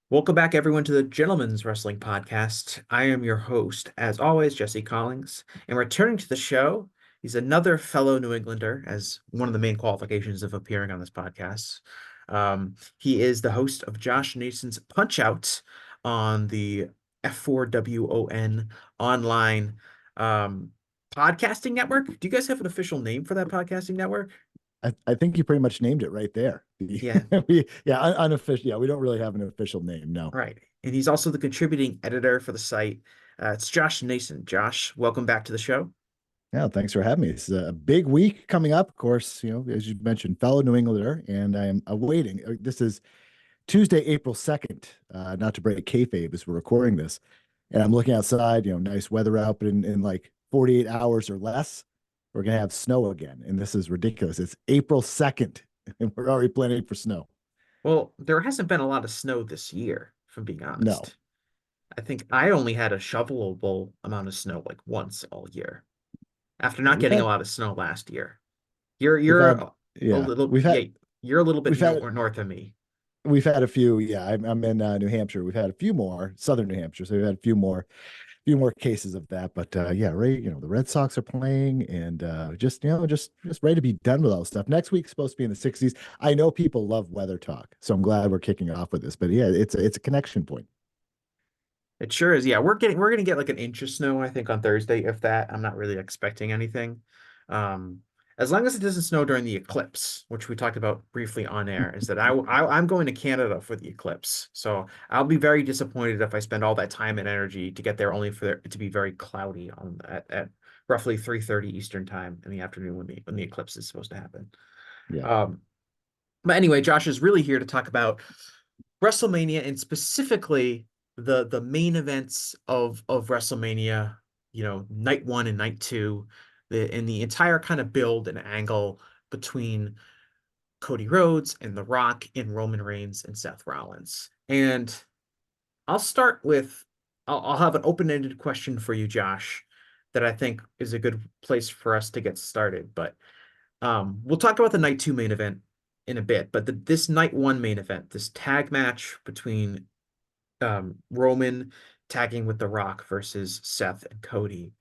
Welcome back, everyone, to the Gentleman's Wrestling Podcast. I am your host, as always, Jesse Collings. And returning to the show, he's another fellow New Englander, as one of the main qualifications of appearing on this podcast. He is the host of Josh Nason's Punch Out on the F4WON online um, podcasting network. Do you guys have an official name for that podcasting network? I think you pretty much named it right there. Yeah, Unofficial. Yeah, we don't really have an official name. No. right. And he's also the contributing editor for the site. It's Josh Nason. Josh, welcome back to the show. Yeah, thanks for having me. It's a big week coming up. Of course, as you mentioned, fellow New Englander, and I am awaiting. This is Tuesday, April 2nd. Not to break kayfabe as we're recording this, and I'm looking outside. Nice weather out, but in like 48 hours or less, we're gonna have snow again, and this is ridiculous. It's April 2nd, and we're already planning for snow. Well, there hasn't been a lot of snow this year, if I'm being No, honest. I think I only had a shovelable amount of snow like once all year after yeah, not getting a lot of snow last year. You're we've you're had, a yeah, little yeah, you're a little bit we've had north of me. We've had a few. Yeah, I'm in New Hampshire. We've had a few more, southern New Hampshire. So we've had a few more cases of that. But yeah, right. The Red Sox are playing, and just ready to be done with all this stuff. Next week's supposed to be in the 60s. I know people love weather talk, so I'm glad we're kicking off with this. But yeah, it's a connection point. It sure is. Yeah, we're gonna get like an inch of snow, I think, on Thursday, if that. I'm not really expecting anything. Um, as long as it doesn't snow during the eclipse, which we talked about briefly on air, is that I'm going to Canada for the eclipse. So I'll be very disappointed if I spend all that time and energy to get there only for it to be very cloudy at roughly 3:30 Eastern time in the afternoon when the eclipse is supposed to happen. Yeah, Um, but anyway, Josh is really here to talk about WrestleMania and specifically the main events of WrestleMania, night one and night two, and the entire kind of build and angle between Cody Rhodes and The Rock and Roman Reigns and Seth Rollins. And I'll start with I'll have an open-ended question for you, Josh, that I think is a good place for us to get started. But we'll talk about the night two main event in a bit, but this night one main event, this tag match between Roman tagging with The Rock versus Seth and Cody.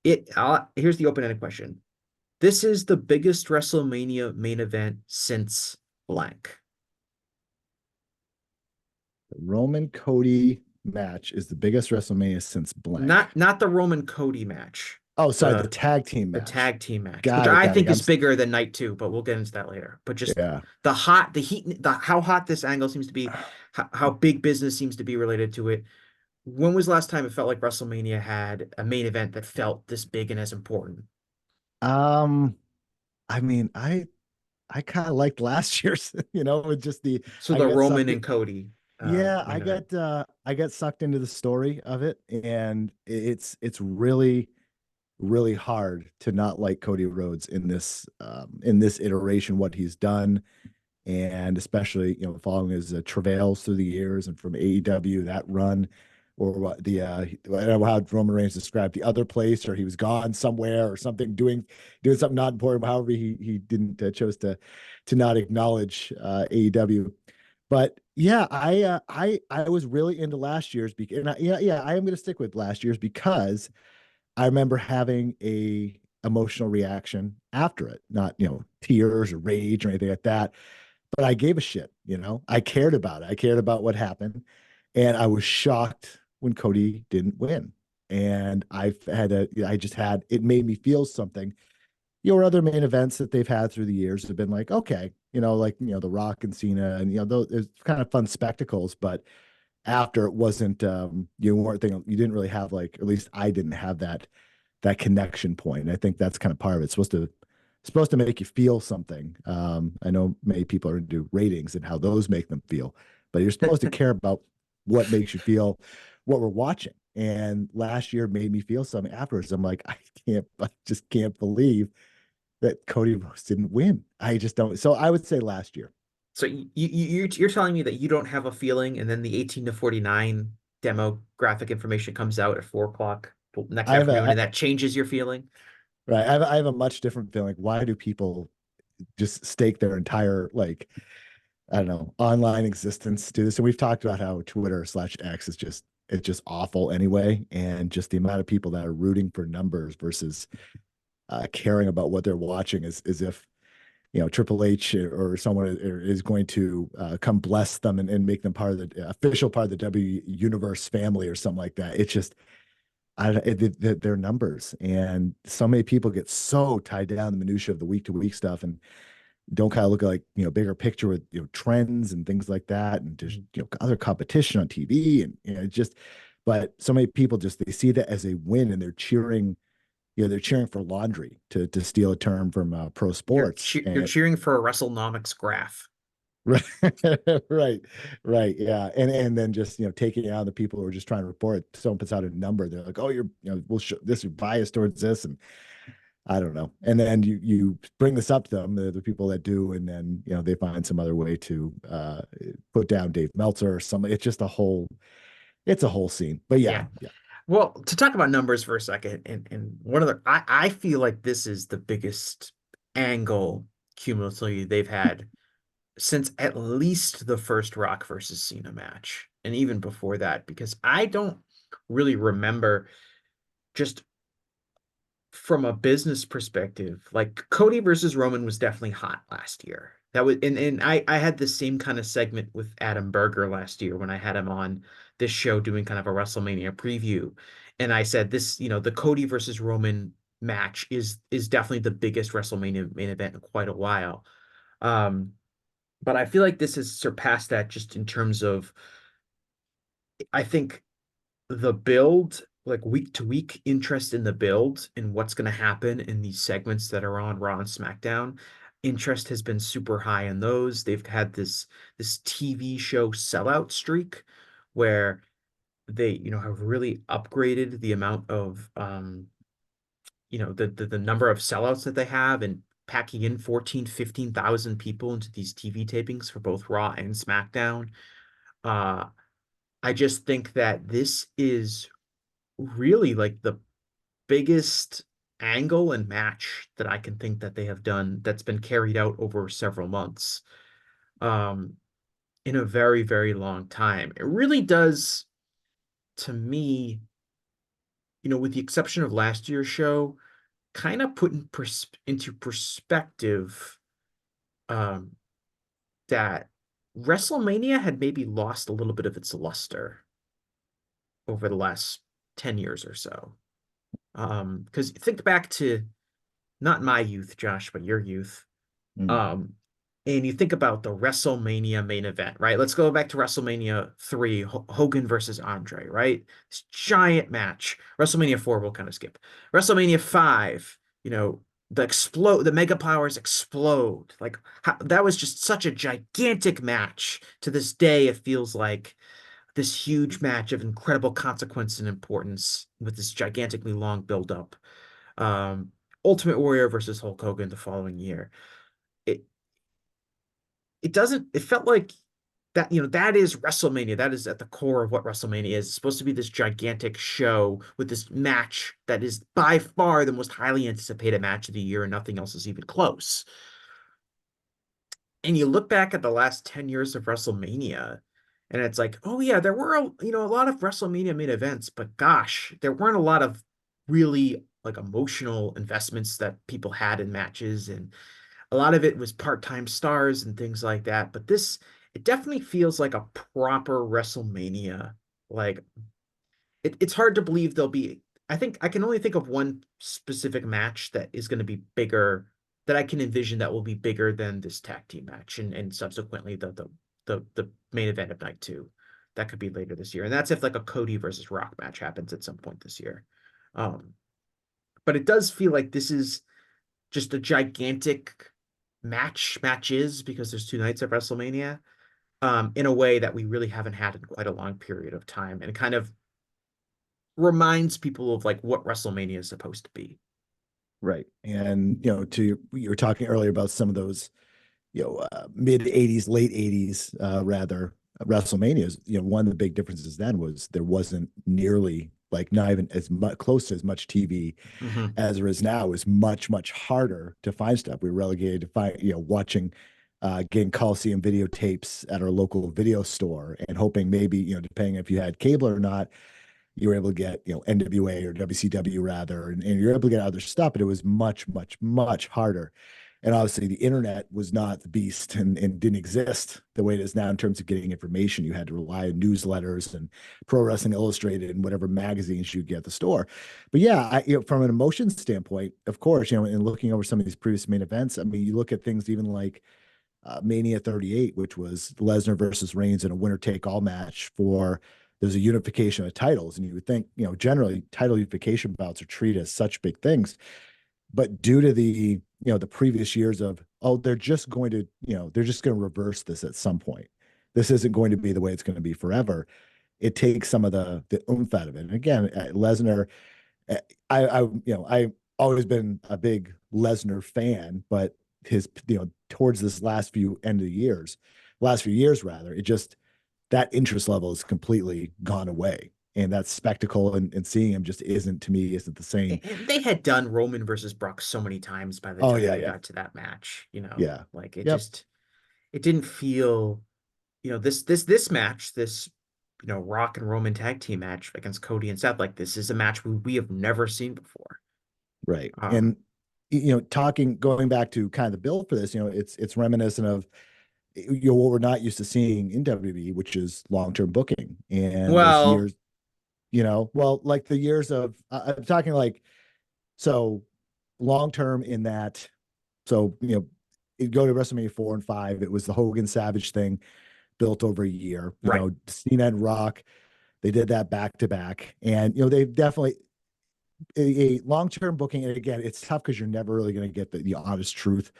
Here's the open-ended question. This is the biggest WrestleMania main event since blank. the Roman Cody match is the biggest WrestleMania since blank. Not the Roman Cody match, Oh, sorry, the the tag team the match. tag team match, which Got it, I got it. think is bigger than night two, but we'll get into that later. But just Yeah. the heat, how hot this angle seems to be, how big business seems to be related to it. When was the last time it felt like WrestleMania had a main event that felt this big and as important? Um, I mean, I kind of liked last year's, with just So I the got Roman sucked. and Cody Yeah, main event. I get sucked into the story of it, and it's really really hard to not like Cody Rhodes in this iteration, what he's done, and especially following his travails through the years and from AEW that run, or what I don't know how Roman Reigns described the other place, or he was gone somewhere or something doing something not important. However, he didn't chose to not acknowledge AEW. But yeah, I was really into last year's because yeah, I am going to stick with last year's because I remember having a emotional reaction after it, not tears or rage or anything like that, but I gave a shit. I cared about it. I cared about what happened, and I was shocked when Cody didn't win. And I just had it made me feel something. Your other main events that they've had through the years have been like, okay, like The Rock and Cena, and those it's kind of fun spectacles. But after it wasn't, you weren't thinking, you didn't really have, like, at least I didn't have that connection point. And I think that's kind of part of it. It's supposed to make you feel something. I know many people are into ratings and how those make them feel, but you're supposed to care about what makes you feel, what we're watching. And last year made me feel something afterwards. I'm like, I just can't believe that Cody Rhodes didn't win. I just don't. So I would say last year. So you're telling me that you don't have a feeling, and then the 18 to 49 demographic information comes out at 4 o'clock next I have afternoon, a and that changes your feeling? right. I have a much different feeling. Why do people just stake their entire, like, I don't know, online existence to this. And we've talked about how Twitter/X is just it's just awful anyway, and just the amount of people that are rooting for numbers versus caring about what they're watching is as if Triple H or someone is going to come bless them and make them part of the official part of the W Universe family or something like that. It's just they're numbers, and so many people get so tied down in the minutia of the week to week stuff and don't kind of look at like bigger picture with trends and things like that, and just Mhm. other competition on TV, and just but so many people just they see that as a win and they're cheering. They're cheering for laundry to steal a term from pro sports. You're And cheering for a WrestleNomics graph. right, right, right, yeah, and then just taking out the people who are just trying to report. Someone puts out a number, they're like, oh, you're we'll show this, you're biased towards this, and I don't know. And then you bring this up to them, the people that do, and then they find some other way to put down Dave Meltzer or something. It's just it's a whole scene. But yeah, Yeah. yeah. Well, to talk about numbers for a second, and one of the I feel like this is the biggest angle cumulatively they've had since at least the first Rock versus Cena match, and even before that, because I don't really remember just from a business perspective, like Cody versus Roman was definitely hot last year. That was and I had the same kind of segment with Adam Berger last year when I had him on this show doing kind of a WrestleMania preview. And I said this, the Cody versus Roman match is definitely the biggest WrestleMania main event in quite a while. Um, but I feel like this has surpassed that just in terms of I think the build, like week to week interest in the build and what's going to happen in these segments that are on Raw and SmackDown. Interest has been super high in those. They've had this TV show sellout streak where they, have really upgraded the amount of the number of sellouts that they have and packing in 14, 15,000 people into these TV tapings for both Raw and SmackDown. Uh, I just think that this is really like the biggest angle and match that I can think that they have done that's been carried out over several months um, in a very, very long time. It really does, to me, with the exception of last year's show, kind of put into perspective um, that WrestleMania had maybe lost a little bit of its luster over the last 10 years or so. Because think back to not my youth, Josh, but your youth. Mm. Um, and you think about the WrestleMania main event, right? Let's go back to WrestleMania 3, Hogan versus Andre, right? This giant match. WrestleMania 4, we'll kind of skip. WrestleMania 5, the mega powers explode. Like that was just such a gigantic match. To this day, it feels like this huge match of incredible consequence and importance with this gigantically long build-up. Ultimate Warrior versus Hulk Hogan the following year. It it doesn't it felt like that, that is WrestleMania. That is at the core of what WrestleMania is. It's supposed to be this gigantic show with this match that is by far the most highly anticipated match of the year, and nothing else is even close. And you look back at the last 10 years of WrestleMania, and it's like, oh yeah, there were a lot of WrestleMania main events, but gosh, there weren't a lot of really like emotional investments that people had in matches, and a lot of it was part-time stars and things like that. But it definitely feels like a proper WrestleMania. Like it's hard to believe there'll be. I think I can only think of one specific match that is going to be bigger that I can envision that will be bigger than this tag team match and subsequently the main event of night two. That could be later this year. And that's if like a Cody versus Rock match happens at some point this year. Um, but it does feel like this is just a gigantic matches because there's two nights of WrestleMania in a way that we really haven't had in quite a long period of time, and it kind of reminds people of like what WrestleMania is supposed to be. Right. And you were talking earlier about some of those mid 80s, late 80s, rather WrestleManias. One of the big differences then was there wasn't nearly like not even as much close to as much TV Mhm. as there is now. Is much harder to find stuff. We're relegated to find watching getting Coliseum videotapes at our local video store and hoping maybe, depending if you had cable or not, you were able to get, NWA or WCW rather, and you're able to get other stuff, but it was much, much, much harder. And obviously the internet was not the beast and didn't exist the way it is now in terms of getting information. You had to rely on newsletters and Pro Wrestling Illustrated and whatever magazines you get at the store. But yeah, from an emotion standpoint, of course, in looking over some of these previous main events, I mean, you look at things even like Mania 38, which was Lesnar versus Reigns in a winner take all match for there's a unification of titles. And you would think, generally title unification bouts are treated as such big things. But due to the previous years of, oh, they're just going to reverse this at some point. This isn't going to be the way it's going to be forever. It takes some of the oomph out of it. And again, Lesnar, I always been a big Lesnar fan, but his, towards this last few years rather, it just that interest level is completely gone away. And that spectacle and seeing him just isn't to me isn't the same. And they had done Roman versus Brock so many times by the Oh time yeah, they yeah, got to that match, yeah, like it yep, just it didn't feel, this match, this Rock and Roman tag team match against Cody and Seth, like this is a match we have never seen before. right. Um, And going back to kind of the build for this, it's reminiscent of what we're not used to seeing in WWE, which is long-term booking. And those well, years, well, like the years of I'm talking like so long-term in that. So you go to WrestleMania 4 and 5, it was the Hogan Savage thing built over a year. right. Cena and Rock, they did that back to back, and they've definitely a long-term booking. And again, it's tough because you're never really going to get the honest truth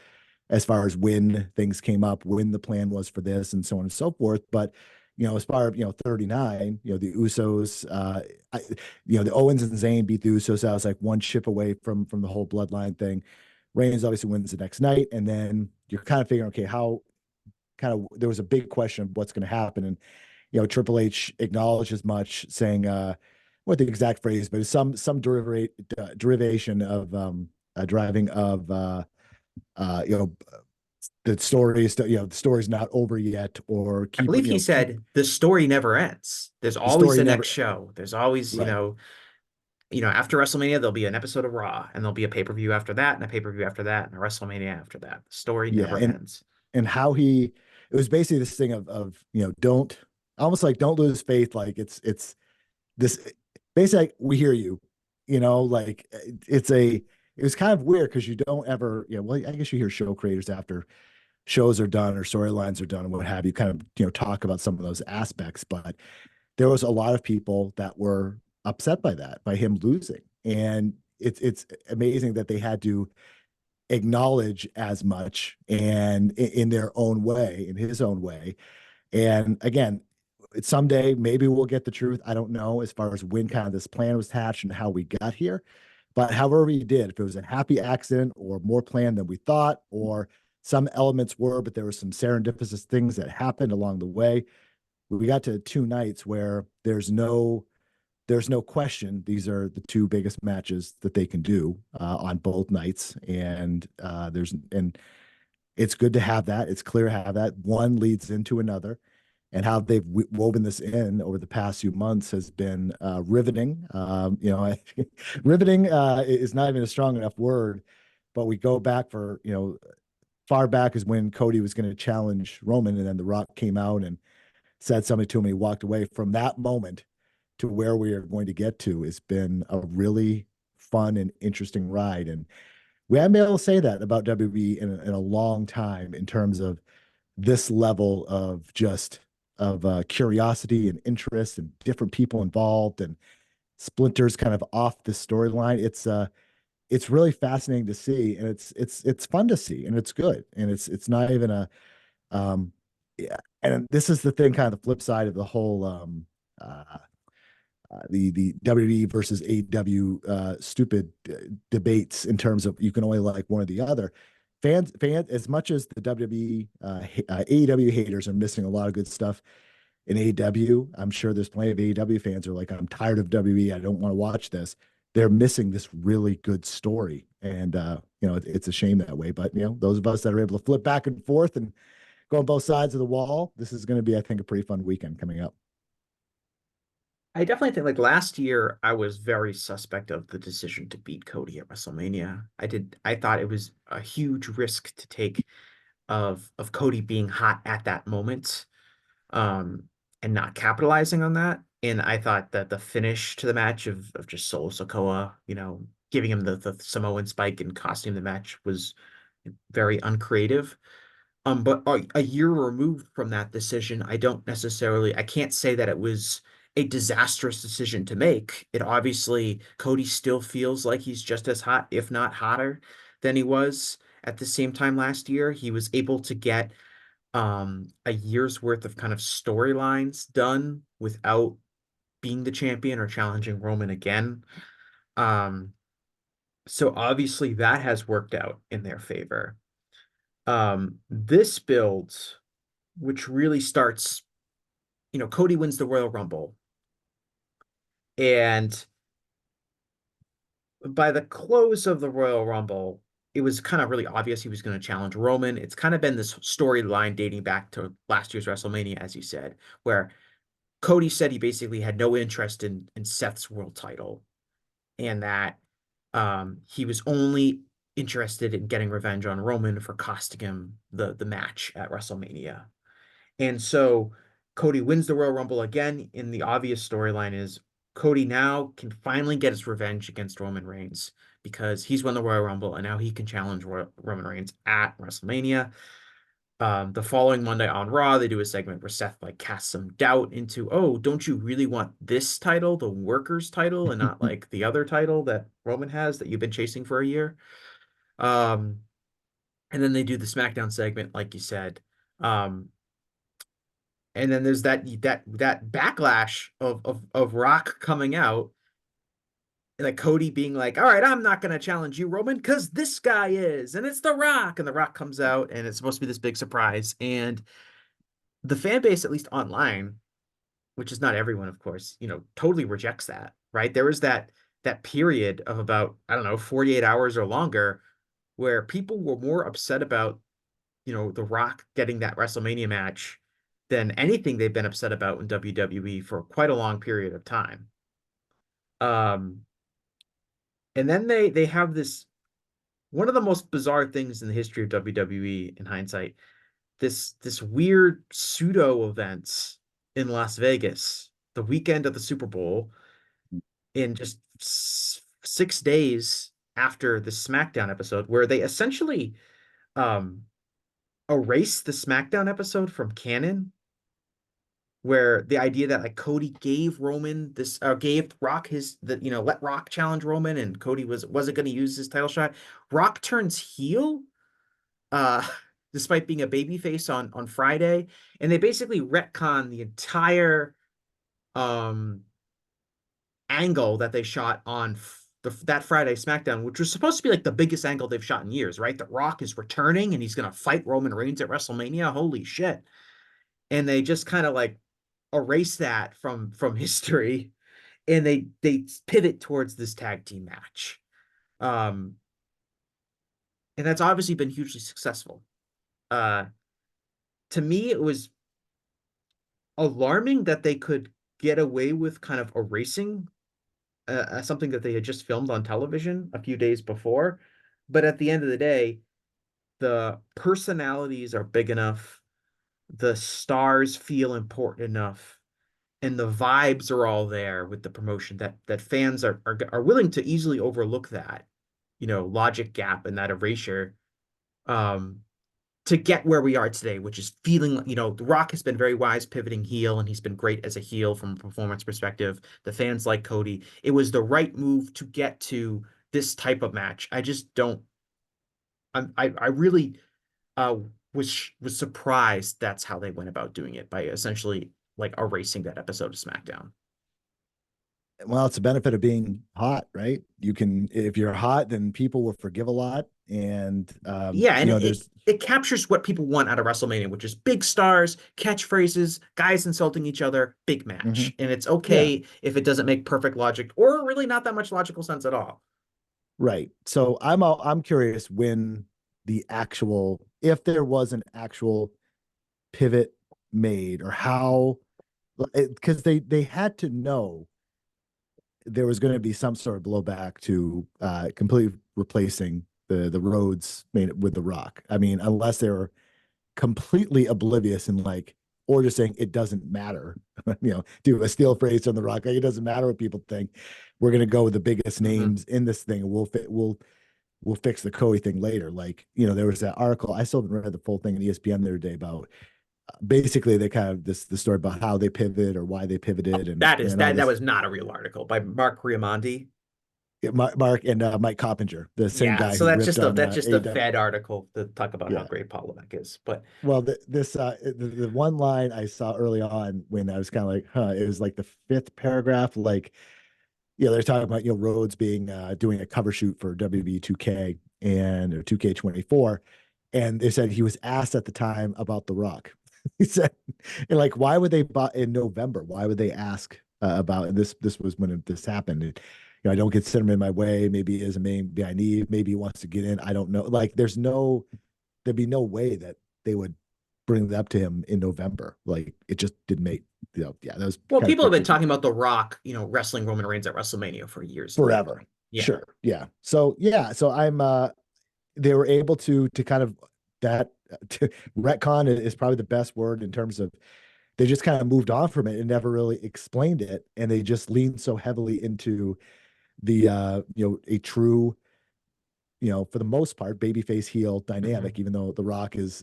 as far as when things came up, when the plan was for this, and so on and so forth. But as far as 39, the Usos, the Owens and Zayn beat the Usos. I was like one chip away from the whole bloodline thing. Reigns obviously wins the next night, and then you're kind of figuring, okay, how kind of there was a big question of what's going to happen, and Triple H acknowledged as much, saying what the exact phrase, but some derivation of driving of uh, you know, the story's not over yet, or I believe he keep said the story never ends. There's the always story the never next show. There's always, right. after WrestleMania, there'll be an episode of Raw, and there'll be a pay-per-view after that, and a pay-per-view after that, and a WrestleMania after that. The story Yeah, never ends. and how it was basically this thing of don't almost like don't lose faith. Like it's this basically like, we hear you, like it was kind of weird because you don't ever, well, I guess you hear show creators after shows are done or storylines are done and what have you, kind of talk about some of those aspects, but there was a lot of people that were upset by that, by him losing. And it's amazing that they had to acknowledge as much and in their own way, in his own way. And again, someday maybe we'll get the truth. I don't know as far as when kind of this plan was hatched and how we got here. But however we did, if it was a happy accident or more planned than we thought, or some elements were, but there were some serendipitous things that happened along the way. We got to 2 nights where there's no question these are the two biggest matches that they can do on both nights, and it's good to have that. It's clear to have that. One leads into another, and how they've woven this in over the past few months has been riveting. Riveting is not even a strong enough word, but we go back for far back is when Cody was going to challenge Roman, and then The Rock came out and said something to him. He walked away. From that moment to where we are going to get to has been a really fun and interesting ride. And we haven't been able to say that about WWE in a long time in terms of this level of just of curiosity and interest and different people involved and splinters kind of off the storyline. It's really fascinating to see, and it's fun to see, and it's good, and it's not even a yeah. And this is the thing, kind of the flip side of the whole uh, the WWE versus AEW stupid debates in terms of you can only like one or the other. Fans, as much as the WWE, AEW haters are missing a lot of good stuff in AEW. I'm sure there's plenty of AEW fans who are like, I'm tired of WWE. I don't want to watch this. They're missing this really good story. And it's a shame that way. But those of us that are able to flip back and forth and go on both sides of the wall, this is going to be, I think, a pretty fun weekend coming up. I definitely think like last year I was very suspect of the decision to beat Cody at WrestleMania. I thought it was a huge risk to take of Cody being hot at that moment, um, and not capitalizing on that. And I thought that the finish to the match of just Solo Sikoa, giving him the Samoan spike and costing the match was very uncreative. But a year removed from that decision, I can't say that it was a disastrous decision to make. It obviously, Cody still feels like he's just as hot, if not hotter, than he was at the same time last year. He was able to get a year's worth of kind of storylines done without being the champion or challenging Roman again. Um, so obviously that has worked out in their favor. This build, which really starts, Cody wins the Royal Rumble. And by the close of the Royal Rumble, it was kind of really obvious he was going to challenge Roman. It's kind of been this storyline dating back to last year's WrestleMania, as you said, where Cody said he basically had no interest in Seth's world title, and that he was only interested in getting revenge on Roman for costing him the match at WrestleMania. And so Cody wins the Royal Rumble again. And the obvious storyline is Cody now can finally get his revenge against Roman Reigns because he's won the Royal Rumble and now he can challenge Roman Reigns at WrestleMania. The following Monday on Raw, they do a segment where Seth like casts some doubt into, oh, don't you really want this title, the workers title, and not like the other title that Roman has that you've been chasing for a year? Um, and then they do the SmackDown segment, like you said. Um, and then there's that backlash of Rock coming out, like Cody being like, "All right, I'm not gonna challenge you, Roman, because this guy is, and it's The Rock." And The Rock comes out, and it's supposed to be this big surprise. And the fan base, at least online, which is not everyone, of course, totally rejects that. Right? There was that period of about, I don't know, 48 hours or longer where people were more upset about The Rock getting that WrestleMania match than anything they've been upset about in WWE for quite a long period of time. Um, and then they have this one of the most bizarre things in the history of WWE in hindsight, this weird pseudo events in Las Vegas, the weekend of the Super Bowl, in just 6 days after the SmackDown episode, where they essentially um erase the SmackDown episode from canon, where the idea that like Cody gave Roman this gave Rock his that let Rock challenge Roman and Cody wasn't going to use his title shot. Rock turns heel uh despite being a babyface on Friday, and they basically retcon the entire um angle that they shot on that Friday SmackDown, which was supposed to be like the biggest angle they've shot in years, right? That Rock is returning and he's going to fight Roman Reigns at WrestleMania. Holy shit. And they just kind of like erase that from history, and they pivot towards this tag team match. Um, and that's obviously been hugely successful. Uh, to me, it was alarming that they could get away with kind of erasing something that they had just filmed on television a few days before. But at the end of the day, the personalities are big enough, the stars feel important enough, and the vibes are all there with the promotion that fans are willing to easily overlook that, logic gap and that erasure, um, to get where we are today, which is feeling, The Rock has been very wise pivoting heel, and he's been great as a heel from a performance perspective. The fans like Cody. It was the right move to get to this type of match. I just don't. I really uh was surprised that's how they went about doing it, by essentially like erasing that episode of SmackDown. Well, it's a benefit of being hot, right? You can, if you're hot, then people will forgive a lot. And, Yeah, and it there's, it captures what people want out of WrestleMania, which is big stars, catchphrases, guys insulting each other, big Mhm. match. And it's Yeah. okay if it doesn't make perfect logic or really not that much logical sense at all. Right. So I'm curious when the actual if there was an actual pivot made or how because they had to know there was going to be some sort of blowback to completely replacing the Rhodes main with the Rock. I mean, unless they were completely oblivious and like, or just saying it doesn't matter, do a steel phrase on the Rock. Like, it doesn't matter what people think. We're going to go with the biggest Mhm. names in this thing. And we'll fix the Cody thing later. Like, there was that article. I still haven't read the full thing in ESPN the other day about basically they kind of the story about how they pivot or why they pivoted and all That this. was not a real article by Mark Riamondi. Mark and Mike Coppinger, the same Yeah, guy so who ripped on that's just a AEW. Fed article to talk about how Yeah. great Paul Levesque is. But Well, the one line I saw early on when I was kind of like, huh, it was like the fifth paragraph, like, they're talking about, Rhodes being doing a cover shoot for WWE 2K and or 2K24. And they said he was asked at the time about The Rock. He said, and like, why would they buy in November? Why would they ask about this? This was when this happened. I don't consider him in my way. Maybe he is a maybe I need. Maybe he wants to get in. I don't know. Like, there'd be no way that they would bring that up to him in November. Like, it just didn't make, yeah, that was well, kind of people have been crazy talking about The Rock, wrestling Roman Reigns at WrestleMania for years and years. forever. Yeah. Sure. Yeah. So, yeah. So they were able to kind of that to, retcon is probably the best word in terms of they just kind of moved on from it and never really explained it. And they just leaned so heavily into the, a true, for the most part, babyface heel Mhm. dynamic, even though The Rock as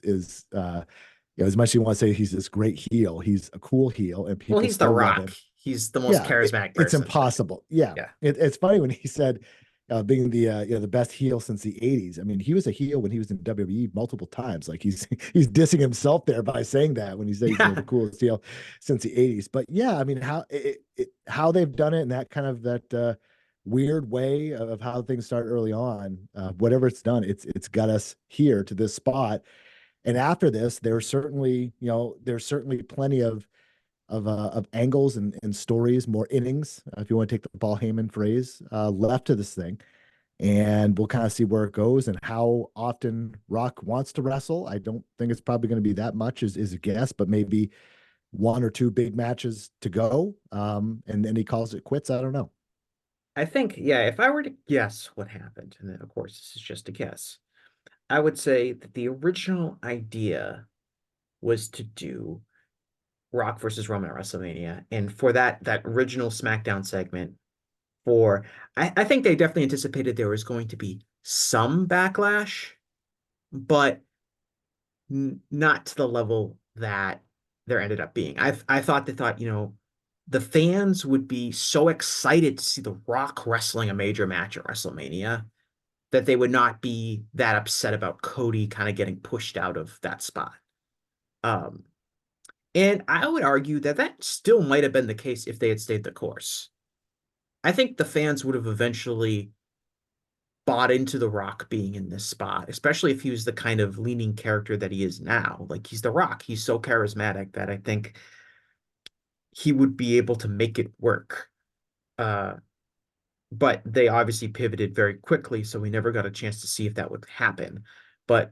much as you want to say he's this great heel, he's a cool heel and Well, people he's The still love Rock. him. He's the most Yeah, charismatic it's person. Like, impossible. Yeah, yeah. it's funny when he said being the best heel since the '80s. I mean, he was a heel when he was in WWE multiple times. Like, he's dissing himself there by saying that when he says he's Yeah. the coolest heel since the '80s. But yeah, I mean how they've done it in that kind of that weird way of how things start early on. Whatever it's done, it's got us here to this spot. And after this, there's certainly plenty of angles and stories, more innings, if you want to take the Paul Heyman phrase, left to this thing. And we'll kind of see where it goes and how often Rock wants to wrestle. I don't think it's probably going to be that much is a guess, but maybe one or two big matches to go. And then he calls it quits. I don't know. I think, yeah, if I were to guess what happened, and then of course this is just a guess, I would say that the original idea was to do Rock versus Roman at WrestleMania. And for that original SmackDown segment, I think they definitely anticipated there was going to be some backlash, but not to the level that there ended up being. I thought they thought, the fans would be so excited to see The Rock wrestling a major match at WrestleMania that they would not be that upset about Cody kind of getting pushed out of that spot. Um, and I would argue that that still might have been the case if they had stayed the course. I think the fans would have eventually bought into The Rock being in this spot, especially if he was the kind of leaning character that he is now. Like, he's The Rock. He's so charismatic that I think he would be able to make it work. Uh, but they obviously pivoted very quickly, so we never got a chance to see if that would happen. But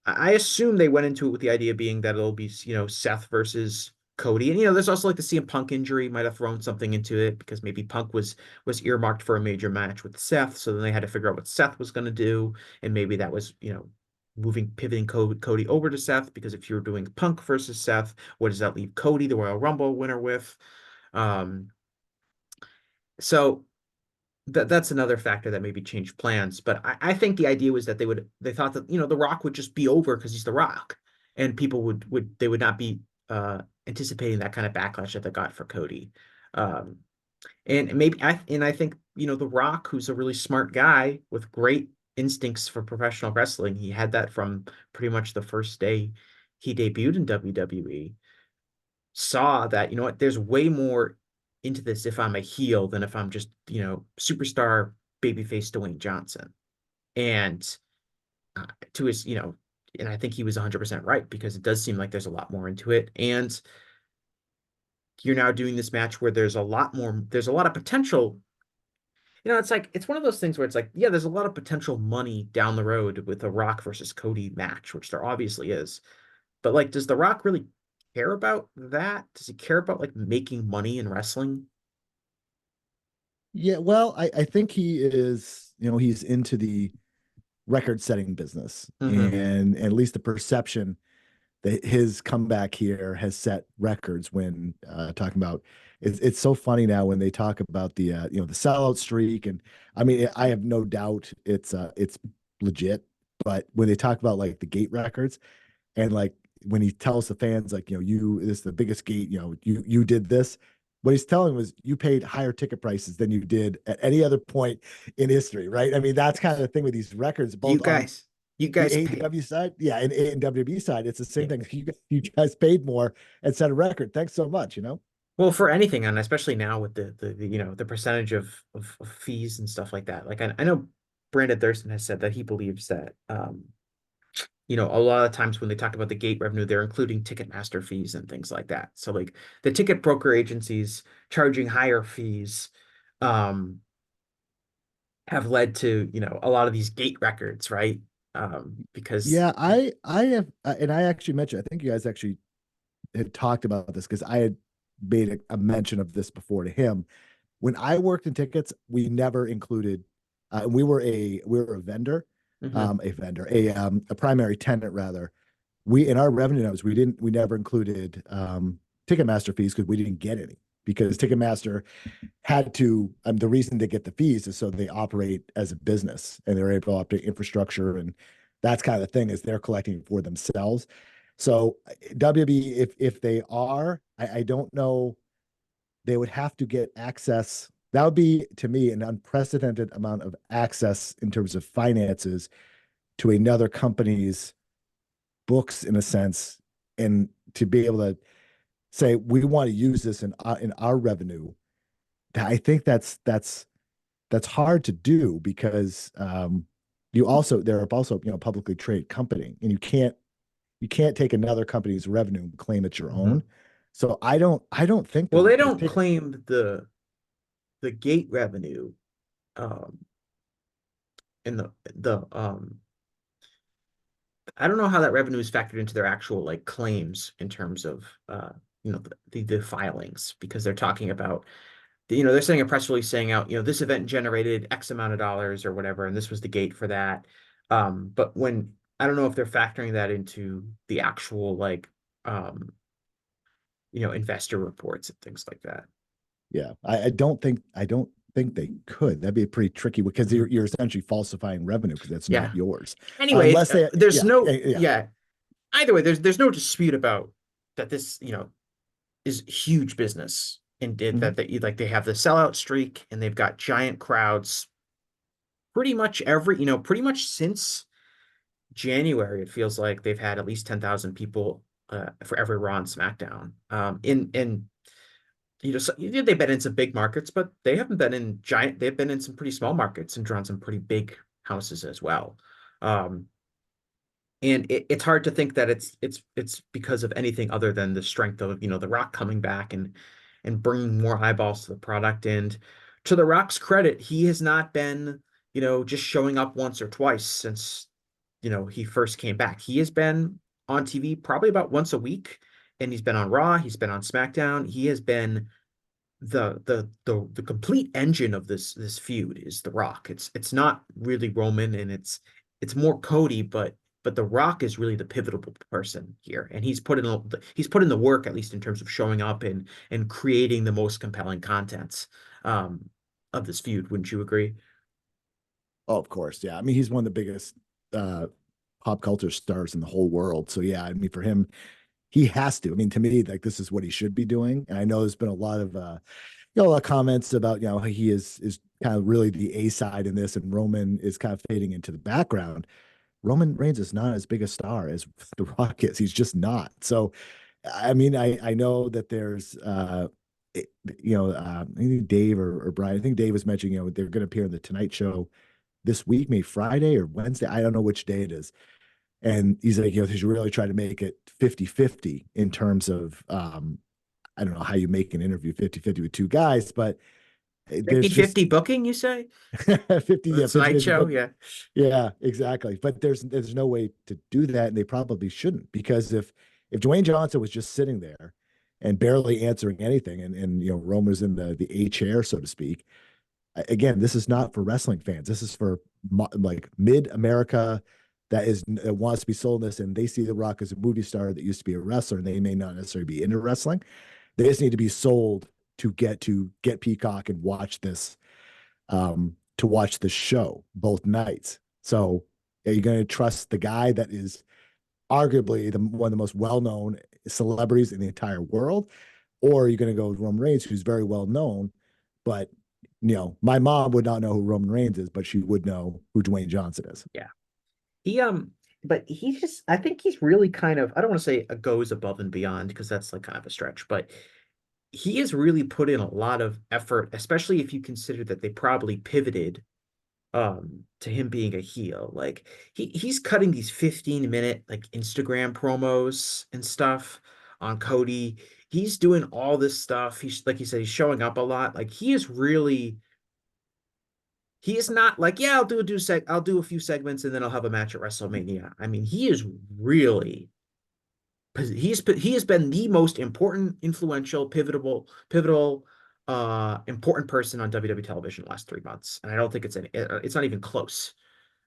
I assume they went into it with the idea being that it'll be, Seth versus Cody. And there's also like the CM Punk injury might have thrown something into it because maybe Punk was earmarked for a major match with Seth. So then they had to figure out what Seth was going to do. And maybe that was, pivoting Cody over to Seth, because if you're doing Punk versus Seth, what does that leave Cody, the Royal Rumble winner, with? Um, so that's another factor that maybe changed plans. But I think the idea was that they thought that, The Rock would just be over because he's The Rock, and people would not be anticipating that kind of backlash that they got for Cody. Um, and I think, The Rock, who's a really smart guy with great instincts for professional wrestling, he had that from pretty much the first day he debuted in WWE, saw that, there's way more into this if I'm a heel than if I'm just, superstar babyface Dwayne Johnson. And to his, and I think he was 100% right, because it does seem like there's a lot more into it. And you're now doing this match where there's a lot of potential. it's like it's one of those things where it's like, yeah, there's a lot of potential money down the road with a Rock versus Cody match, which there obviously is. But like, does The Rock really care about that? Does he care about like making money in wrestling? Yeah, well, I think he is, he's into the record setting business, Hmm. and at least the perception that his comeback here has set records when talking about it's so funny now when they talk about the the sellout streak. And I mean, I have no doubt it's legit, but when they talk about like the gate records, and like when he tells the fans like, you this is the biggest gate, you did this, what he's telling was you paid higher ticket prices than you did at any other point in history, right? I mean, that's kind of the thing with these records, You both on guys, you the guys pay. AEW side, yeah, and WWE side. It's the same Yeah. thing. You guys paid more and set a record. Thanks so much. Well, for anything, and especially now with the percentage of fees and stuff like that. Like I know Brandon Thurston has said that he believes that a lot of times when they talk about the gate revenue, they're including Ticketmaster fees and things like that. So like the ticket broker agencies charging higher fees um have led to, a lot of these gate records, right? Because Yeah, I have, and I actually mentioned. I think you guys actually had talked about this because I had made a mention of this before to him. When I worked in tickets, we never included. We were a vendor, Mhm. a primary tenant rather. We in our revenue notes we never included Ticketmaster fees because we didn't get any because Ticketmaster had to. The reason they get the fees is so they operate as a business and they're able to operate infrastructure, and that's kind of the thing is they're collecting for themselves. So WB, if they are, I don't know, they would have to get access. That would be to me an unprecedented amount of access in terms of finances to another company's books in a sense, and to be able to say we want to use this in our revenue. I think that's hard to do because they're also publicly traded company, and you can't take another company's revenue and claim it's your own. Mhm. So I don't think Well, they the don't ticket. claim the gate revenue um in the I don't know how that revenue is factored into their actual like claims in terms of the filings because they're talking about they're sending a press release saying out this event generated X amount of dollars or whatever and this was the gate for that. But when I don't know if they're factoring that into the actual like investor reports and things like that. Yeah, I don't think they could. That'd be pretty tricky because you're Mhm. you're essentially falsifying revenue because that's not Yeah. yours, Anyway, unless they there's yeah no yeah yeah. Either way, there's no dispute about that this is huge business and did Mhm. that they have the sellout streak and they've got giant crowds pretty much since January it feels like they've had at least 10,000 people for every Raw and SmackDown. In they've been in some big markets, but they haven't been in giant. They've been in some pretty small markets and drawn some pretty big houses as well. Um, and it's hard to think that it's because of anything other than the strength of The Rock coming back and bringing more eyeballs to the product. And to The Rock's credit, he has not been just showing up once or twice since he first came back. He has been on TV probably about once a week, and he's been on Raw, he's been on SmackDown. He has been the complete engine of this feud is The Rock. It's not really Roman and it's more Cody, but The Rock is really the pivotal person here, and he's put in the work at least in terms of showing up and creating the most compelling content um of this feud. Wouldn't you agree? Oh, of course, yeah. I mean, he's one of the biggest uh, pop culture stars in the whole world. So yeah, I mean, for him, he has to. I mean, to me, like this is what he should be doing. And I know there's been a lot of a lot of comments about he is kind of really the A side in this, and Roman is kind of fading into the background. Roman Reigns is not as big a star as The Rock is. He's just not. So, I mean, I know that there's it- I think Dave or Brian. I think Dave was mentioning they're going to appear in the Tonight Show this week, maybe Friday or Wednesday. I don't know which day it is. And he's like, they should really try to make it 50-50 in terms of I don't know how you make an interview 50-50 with two guys, but There's just 50-50 booking, you say? 50, yeah, It's 50, night 50 show, book. yeah. Yeah, exactly. But there's no way to do that, and they probably shouldn't, because if Dwayne Johnson was just sitting there and barely answering anything, and Roman was in the A chair, so to speak. Again, this is not for wrestling fans. This is for like mid America that wants to be sold this, and they see The Rock as a movie star that used to be a wrestler, and they may not necessarily be into wrestling. They just need to be sold to get Peacock and watch the show both nights. So are you going to trust the guy that is arguably one of the most well-known celebrities in the entire world, or are you going to go with Roman Reigns, who's very well known, but my mom would not know who Roman Reigns is, but she would know who Dwayne Johnson is. Yeah. He but he just I think he's really kind of, I don't want to say goes above and beyond because that's like kind of a stretch, but he has really put in a lot of effort, especially if you consider that they probably pivoted to him being a heel. Like he's cutting these 15-minute like Instagram promos and stuff on Cody. He's doing all this stuff. He's like you said, he's showing up a lot. Like he is not like, yeah, I'll do a few segments and then I'll have a match at WrestleMania. I mean, he is really he has been the most important, influential, pivotal, important person on WWE television the last 3 months, and I don't think it's not even close.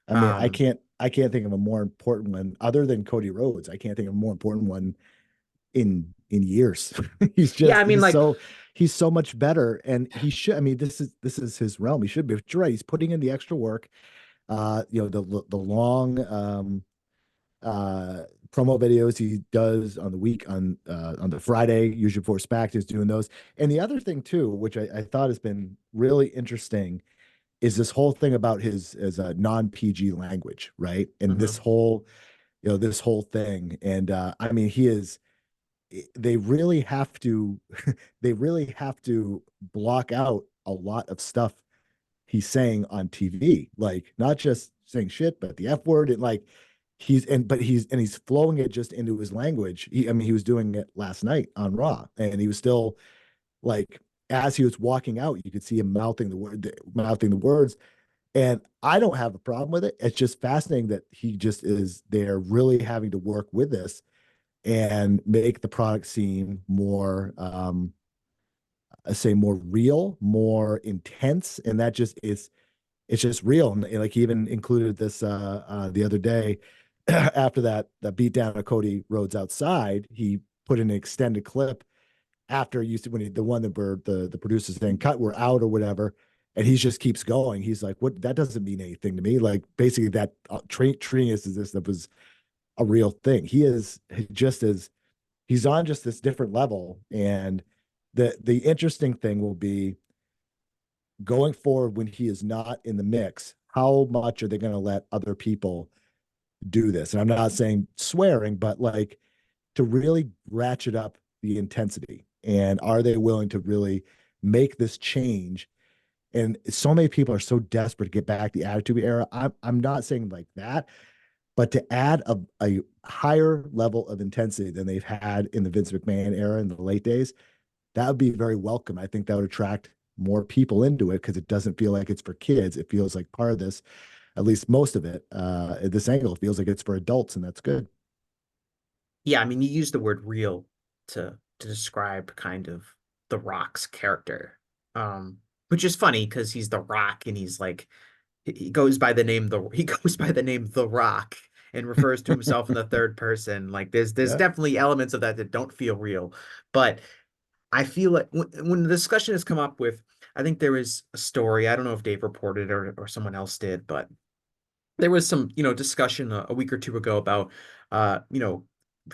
I mean, I Um, can't I can't think of a more important one other than Cody Rhodes. I can't think of a more important one in years. he's yeah, just I mean, like, he's so much better, and he should. I mean, this is his realm. He should be. But you're right. He's putting in the extra work. The long uh promo videos he does on the week on the Friday, usually before SmackDown, is doing those. And the other thing too, which I thought has been really interesting, is this whole thing about his as a non-PG language, right? And mhm. this whole thing. And I mean, he is they really have to they really have to block out a lot of stuff he's saying on TV, like not just saying shit, but the F word, and like he's flowing it just into his language. I mean, he was doing it last night on Raw, and he was still like, as he was walking out, you could see him mouthing the words. And I don't have a problem with it. It's just fascinating that he just is there, really having to work with this and make the product seem more I say more real, more intense, and that just is it's just real. And like he even included this the other day after that beat down of Cody Rhodes outside. He put in an extended clip after you see when the one that were the producers saying cut, we're out or whatever, and he just keeps going. He's like, what? That doesn't mean anything to me. Like basically that treating us as this that was a real thing. He is just as he's on just this different level. And the interesting thing will be going forward when he is not in the mix, how much are they going to let other people do this? And I'm not saying swearing, but like to really ratchet up the intensity. And are they willing to really make this change? And so many people are so desperate to get back the Attitude Era. I'm not saying like that, but to add a higher level of intensity than they've had in the Vince McMahon era in the late days, that would be very welcome. I think that would attract more people into it because it doesn't feel like it's for kids. It feels like part of this, at least most of it, this angle feels like it's for adults, and that's good. Yeah, I mean, you use the word real to describe kind of The Rock's character, which is funny because he's The Rock and he's like he goes by the name The Rock and refers to himself in the third person. Like there's Yeah. definitely elements of that that don't feel real, but I feel like when the discussion has come up with, I think there was a story. I don't know if Dave reported or someone else did, but there was some, discussion a week or two ago about, uh, you know,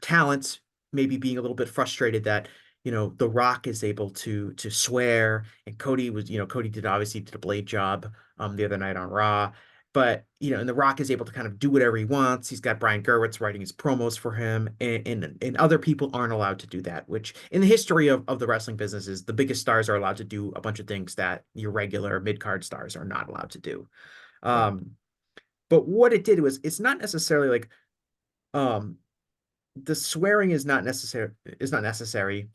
talents maybe being a little bit frustrated that, The Rock is able to swear, and Cody did a blade job the other night on Raw. But and The Rock is able to kind of do whatever he wants. He's got Brian Gerwitz writing his promos for him, and other people aren't allowed to do that, which in the history of the wrestling business is the biggest stars are allowed to do a bunch of things that your regular mid-card stars are not allowed to do. Right. Um, but what it did was it's not necessarily like um the swearing is not necessary.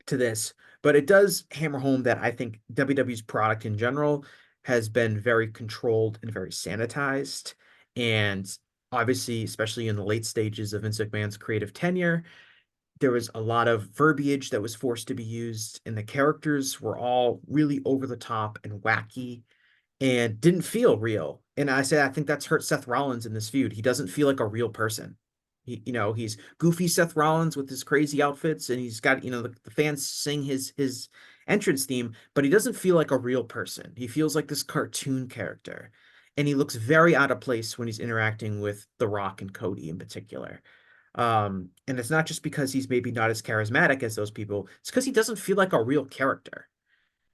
to this, but it does hammer home that I think WWE's product in general has been very controlled and very sanitized. And obviously, especially in the late stages of Vince McMahon's creative tenure, there was a lot of verbiage that was forced to be used, and the characters were all really over the top and wacky and didn't feel real. And I say I think that's hurt Seth Rollins in this feud. He doesn't feel like a real person. He's goofy Seth Rollins with his crazy outfits, and he's got, the fans sing his entrance theme, but he doesn't feel like a real person. He feels like this cartoon character. And he looks very out of place when he's interacting with The Rock and Cody in particular. And it's not just because he's maybe not as charismatic as those people, it's because he doesn't feel like a real character.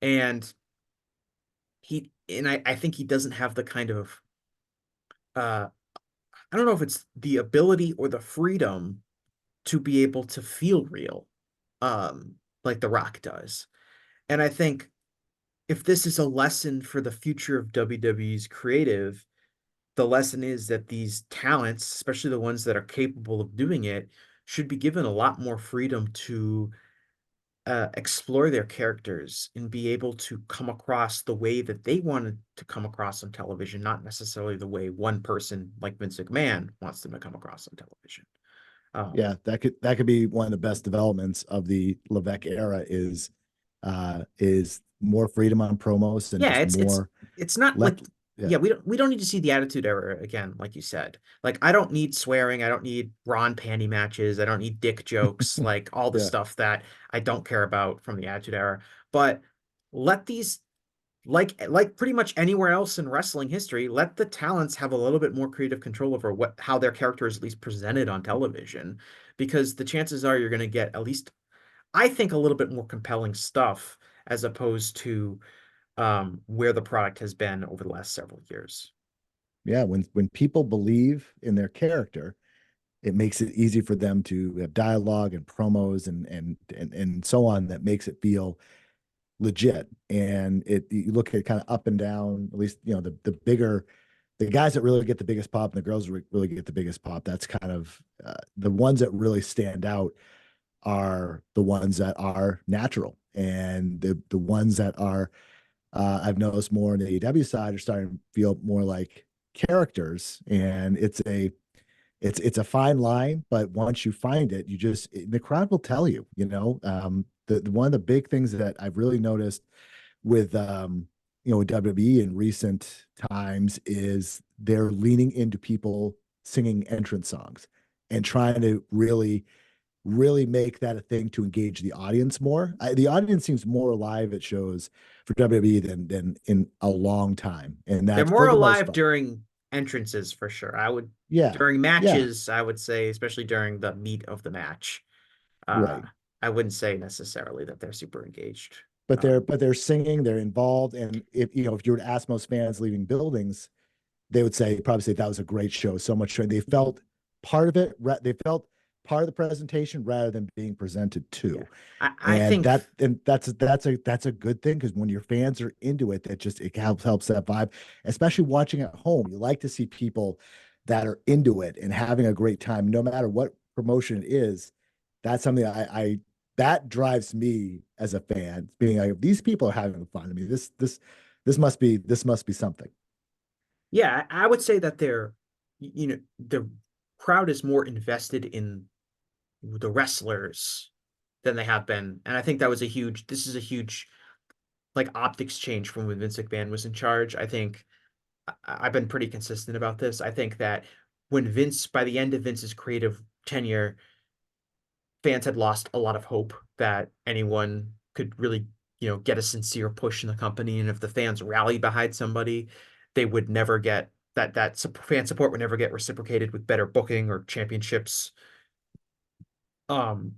And I think he doesn't have the kind of uh I don't know if it's the ability or the freedom to be able to feel real, um, like The Rock does. And I think if this is a lesson for the future of WWE's creative, the lesson is that these talents, especially the ones that are capable of doing it, should be given a lot more freedom to explore their characters and be able to come across the way that they wanted to come across on television, not necessarily the way one person like Vince McMahon wants them to come across on television. Yeah, that could be one of the best developments of the Levesque era is more freedom on promos and Yeah, just it's more it's not let like, yeah. yeah, we don't need to see the Attitude Era again, like you said. Like I don't need swearing, I don't need Ron panty matches, I don't need dick jokes, like all the Yeah. stuff that I don't care about from the Attitude Era. But let these like pretty much anywhere else in wrestling history, let the talents have a little bit more creative control over what how their character is at least presented on television, because the chances are you're going to get at least, I think, a little bit more compelling stuff as opposed to where the product has been over the last several years. Yeah, when people believe in their character, it makes it easy for them to have dialogue and promos and so on that makes it feel legit. And you look at kind of up and down, at least the bigger the guys that really get the biggest pop and the girls really get the biggest pop. That's kind of the ones that really stand out are the ones that are natural, and the ones that are I've noticed more on the AEW side are starting to feel more like characters, and it's a fine line, but once you find it, the crowd will tell you. The one of the big things that I've really noticed with with WWE in recent times is they're leaning into people singing entrance songs and trying to really make that a thing to engage the audience more. The audience seems more alive at shows for WWE than in a long time, and They're that's more for the most alive part. during entrances for sure. I would Yeah, During yeah, matches, I would say, especially during the meat of the match. Uh, right. I wouldn't say necessarily that they're super engaged. But they're Um, but they're singing, they're involved, and if you were to ask most fans leaving buildings, they would probably say that was a great show. So much fun. They felt part of it. They felt part of the presentation rather than being presented yeah, to, I and think that's a good thing because when your fans are into it, that just it helps that vibe. Especially watching at home, you like to see people that are into it and having a great time, no matter what promotion it is. That's something I that drives me as a fan, being like these people are having fun. I mean, this must be something. yeah, I would say that the crowd is more invested in the wrestlers than they have been. And I think this is a huge like optics change from when Vince McMahon was in charge. I think I've been pretty consistent about this. I think that by the end of Vince's creative tenure, fans had lost a lot of hope that anyone could really, get a sincere push in the company. And if the fans rally behind somebody, they would never get fan support would never get reciprocated with better booking or championships. Um,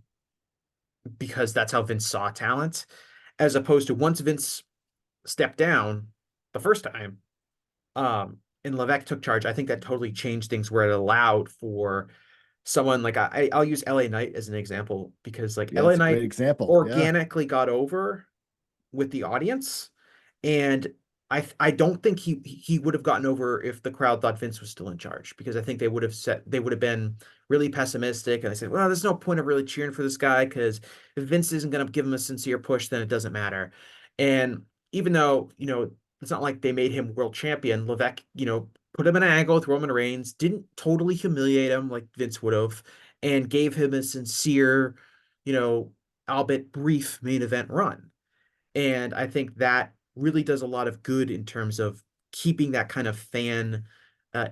because that's how Vince saw talent, as opposed to once Vince stepped down the first time, and Levesque took charge. I think that totally changed things where it allowed for someone like I'll use LA Knight as an example because like Yeah, LA it's a great Knight example. Yeah. organically got over with the audience, and I don't think he would have gotten over if the crowd thought Vince was still in charge, because I think they would have been really pessimistic, and they said, well, there's no point of really cheering for this guy because if Vince isn't going to give him a sincere push, then it doesn't matter. And even though, it's not like they made him world champion, Levesque, put him in an angle with Roman Reigns, didn't totally humiliate him like Vince would have, and gave him a sincere, you know, albeit brief main event run. And I think that really does a lot of good in terms of keeping that kind of fan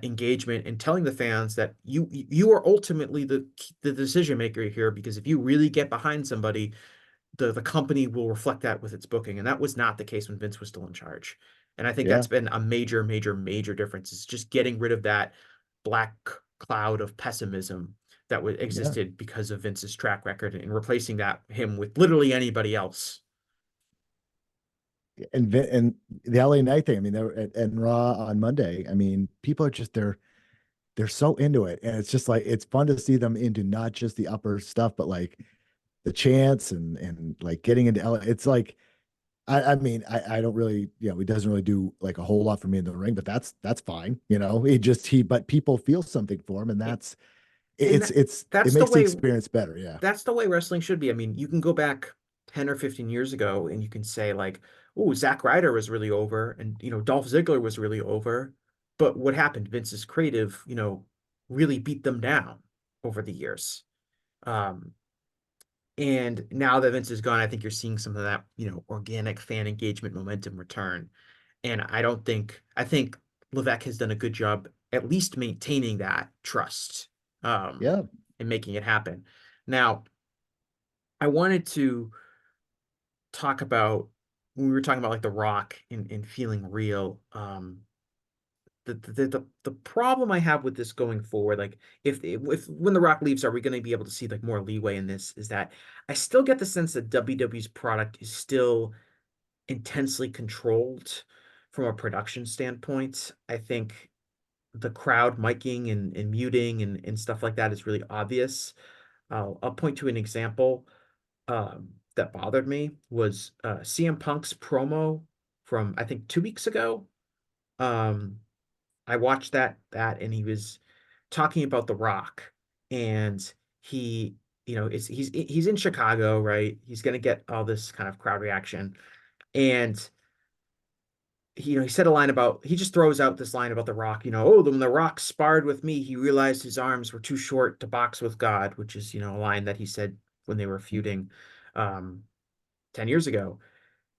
engagement and telling the fans that you are ultimately the decision maker here, because if you really get behind somebody, the company will reflect that with its booking. And that was not the case when Vince was still in charge. And I think Yeah, that's been a major, major, major difference. Is just getting rid of that black cloud of pessimism that yeah. existed because of Vince's track record, and replacing that him with literally anybody else. And the LA Knight thing, I mean, and Raw on Monday. I mean, people are just they're so into it, and it's just like it's fun to see them into not just the upper stuff, but like the chants and like getting into LA. It's like I mean, I don't really, he doesn't really do like a whole lot for me in the ring, but that's fine. But people feel something for him, and And it that's the makes the way experience better. Yeah. that's the way wrestling should be. I mean, you can go back 10 or 15 years ago and you can say like, oh, Zack Ryder was really over, and Dolph Ziggler was really over. But what happened? Vince's creative, really beat them down over the years. Um, and now that Vince is gone, I think you're seeing some of that, organic fan engagement momentum return. And I think Levesque has done a good job at least maintaining that trust, um, Yeah. and making it happen. Now, I wanted to talk about when we were talking about like The Rock and feeling real. The problem I have with this going forward, like if when The Rock leaves, are we going to be able to see like more leeway in this? Is that I still get the sense that WWE's product is still intensely controlled from a production standpoint. I think the crowd miking and muting and stuff like that is really obvious. I'll point to an example that bothered me was CM Punk's promo from I think 2 weeks ago. Um, I watched that and he was talking about The Rock, and he he's in Chicago, right? He's gonna get all this kind of crowd reaction, and he said a line about he just throws out this line about The Rock, oh, when The Rock sparred with me, he realized his arms were too short to box with God, which is a line that he said when they were feuding um 10 years ago.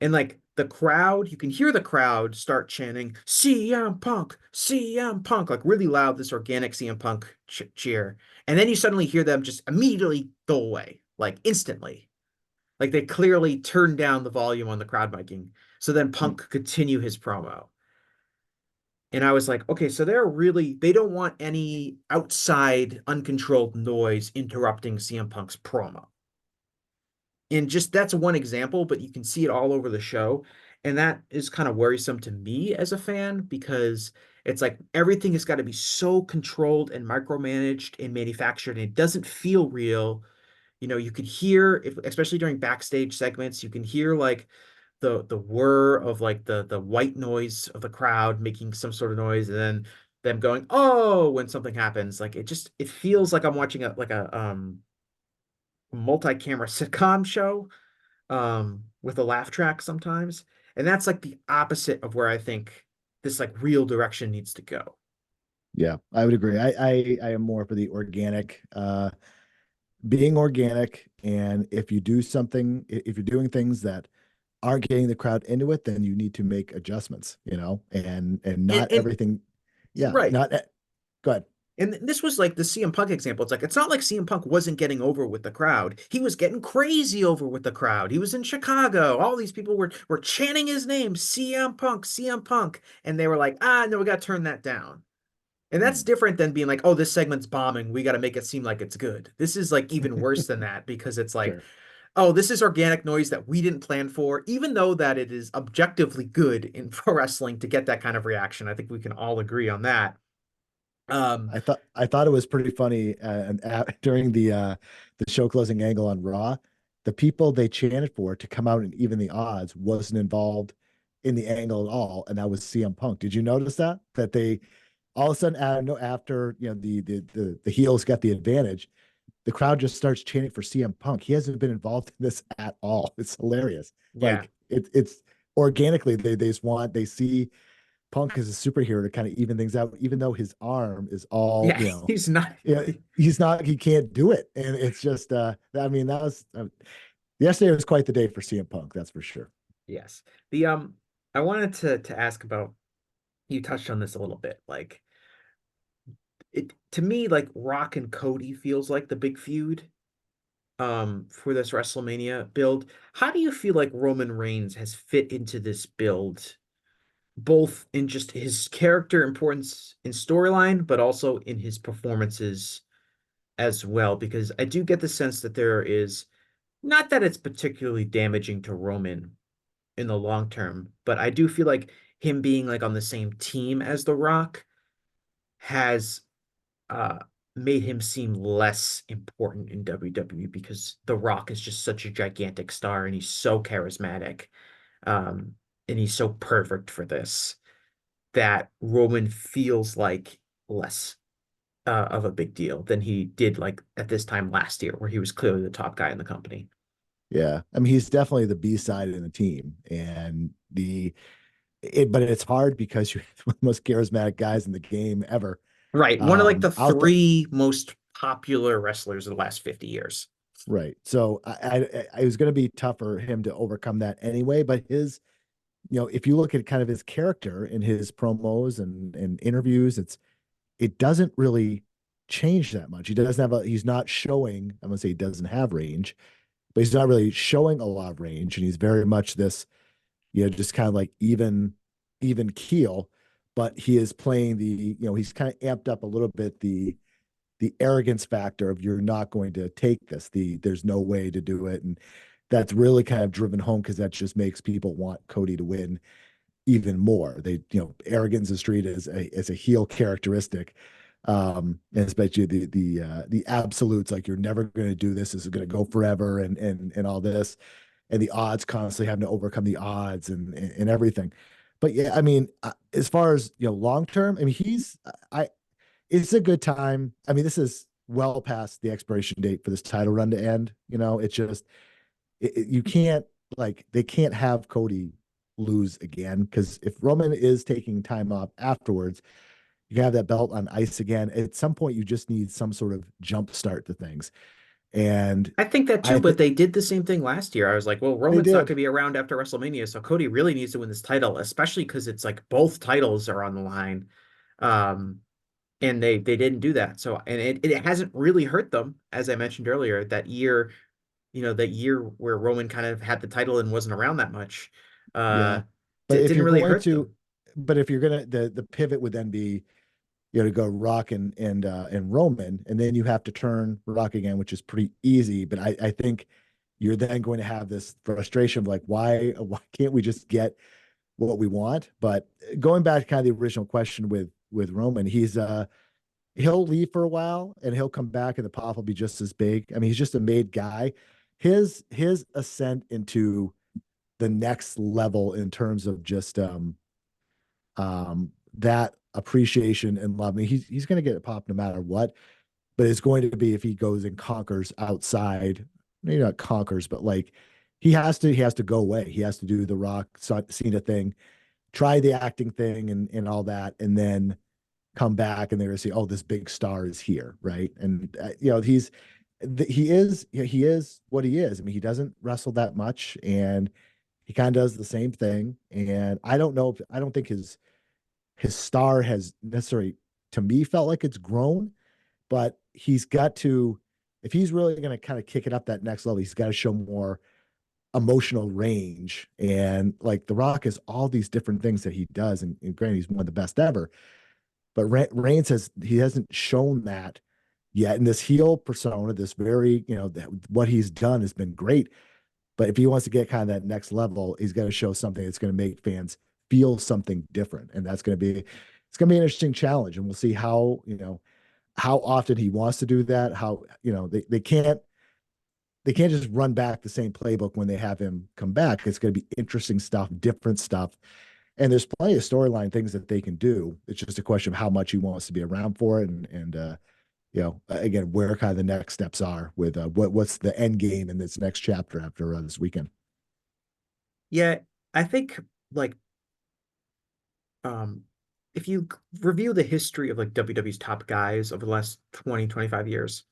And like the crowd, you can hear the crowd start chanting CM Punk, CM Punk, like really loud, this organic CM Punk cheer. And then you suddenly hear them just immediately go away, like instantly. Like they clearly turned down the volume on the crowd miking. So then Punk could continue his promo. And I was like, okay, so they don't want any outside uncontrolled noise interrupting CM Punk's promo. And just that's one example, but you can see it all over the show. And that is kind of worrisome to me as a fan, because it's like everything has got to be so controlled and micromanaged and manufactured, and it doesn't feel real. You could hear, if especially during backstage segments, you can hear like the whir of like the white noise of the crowd making some sort of noise, and then them going, oh, when something happens. Like it feels like I'm watching a multi-camera sitcom show with a laugh track sometimes. And that's like the opposite of where I think this like real direction needs to go. Yeah, I would agree. I am more for the organic, being organic. And if you do something, if you're doing things that aren't getting the crowd into it, then you need to make adjustments, and And not everything. Yeah, right. not go ahead. And this was like the CM Punk example. It's like it's not like CM Punk wasn't getting over with the crowd. He was getting crazy over with the crowd. He was in Chicago. All these people were chanting his name, CM Punk, CM Punk, and they were like, no, we got to turn that down. And that's Mm, different than being like, oh, this segment's bombing. We got to make it seem like it's good. This is like even worse than that, because it's like, sure. oh, this is organic noise that we didn't plan for, even though that it is objectively good in pro wrestling to get that kind of reaction. I think we can all agree on that. Um, I thought it was pretty funny, and during the show closing angle on Raw, the people they chanted for to come out and even the odds wasn't involved in the angle at all, and that was CM Punk. Did you notice that? That they all of a sudden, after the heels got the advantage, the crowd just starts chanting for CM Punk. He hasn't been involved in this at all. It's hilarious. Yeah. Like it's organically they just want they see Punk as a superhero to kind of even things out, even though his arm is all Yeah, he's not. yeah, he's not, he can't do it, and it's just I mean that was yesterday was quite the day for CM Punk, that's for sure. Yes. The I wanted to ask about, you touched on this a little bit. Like it to me, like Rock and Cody feels like the big feud for this WrestleMania build. How do you feel like Roman Reigns has fit into this build, both in just his character importance in storyline, but also in his performances as well? Because I do get the sense that there is, not that it's particularly damaging to Roman in the long term, but I do feel like him being like on the same team as The Rock has uh made him seem less important in WWE, because The Rock is just such a gigantic star and he's so charismatic. Um and he's so perfect for this, that Roman feels like less of a big deal than he did like at this time last year, where he was clearly the top guy in the company. Yeah, I mean he's definitely the B side in the team, and but it's hard because you're one of the most charismatic guys in the game ever. Right. One of like the Out the three most popular wrestlers of the last 50 years. Right. So I was going to be tough for him to overcome that anyway. But if you look at kind of his character in his promos and interviews, it doesn't really change that much. He doesn't have he's not showing, I'm gonna say he doesn't have range, but he's not really showing a lot of range. And he's very much this, just kind of like even keel, but he is playing he's kind of amped up a little bit the arrogance factor of you're not going to take this. There's no way to do it. And that's really kind of driven home because that just makes people want Cody to win even more. Arrogance is treated as a heel characteristic. And especially the absolutes, like you're never going to do this. This is going to go forever and all this. And the odds constantly having to overcome the odds and everything. But yeah, I mean, as far as long term, I mean, I it's a good time. I mean, this is well past the expiration date for this title run to end. It's just you can't, like, they can't have Cody lose again, because if Roman is taking time off afterwards, you can have that belt on ice again. At some point, you just need some sort of jump start to things, and I think that too, I but think they did the same thing last year. I was like, well, they Roman's not going to did. be around after WrestleMania, so Cody really needs to win this title, especially because it's like both titles are on the line. Um, and they didn't do that. So, and it hasn't really hurt them, as I mentioned earlier, that year, that year where Roman kind of had the title and wasn't around that much. Yeah, Uh, but if didn't you're really going hurt to, them. but if you're gonna, the pivot would then be to go Rock and Roman, and then you have to turn Rock again, which is pretty easy. But I think you're then going to have this frustration of like, why can't we just get what we want? But going back to kind of the original question with Roman, he'll leave for a while and he'll come back and the pop will be just as big. I mean, he's just a made guy. His ascent into the next level in terms of just that appreciation and love. I mean, he's going to get a pop no matter what, but it's going to be if he goes and conquers outside, maybe not conquers, but like he has to go away. He has to do the Rock Cena thing, try the acting thing and all that, and then come back and they're going to say, oh, this big star is here, right? And he is what he is. I mean, he doesn't wrestle that much, and he kind of does the same thing. And I don't think his star has necessarily, to me, felt like it's grown, but he's got to, if he's really going to kind of kick it up that next level, he's got to show more emotional range. And like The Rock has all these different things that he does, and granted, he's one of the best ever. But Reigns he hasn't shown that yet in this heel persona. This very, what he's done has been great. But if he wants to get kind of that next level, he's got to show something that's going to make fans feel something different, and it's going to be an interesting challenge, and we'll see how often he wants to do that. How they can't. they can't just run back the same playbook when they have him come back. It's going to be interesting stuff, different stuff. And there's plenty of storyline things that they can do. It's just a question of how much he wants to be around for it, and again, where kind of the next steps are with what's the end game in this next chapter after this weekend. Yeah, I think like um if you review the history of like WWE's top guys over the last 20, 25 years,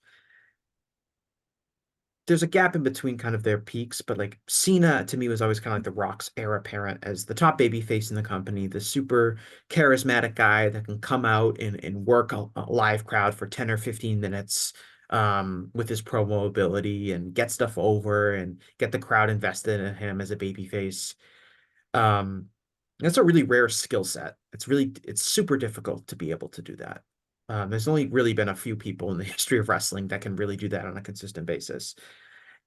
there's a gap in between kind of their peaks, but like Cena to me was always kind of like the Rock's heir apparent as the top baby face in the company, the super charismatic guy that can come out and work a live crowd for 10 or 15 minutes with his promo ability and get stuff over and get the crowd invested in him as a baby face. Um, that's a really rare skill set. It's super difficult to be able to do that. There's only really been a few people in the history of wrestling that can really do that on a consistent basis.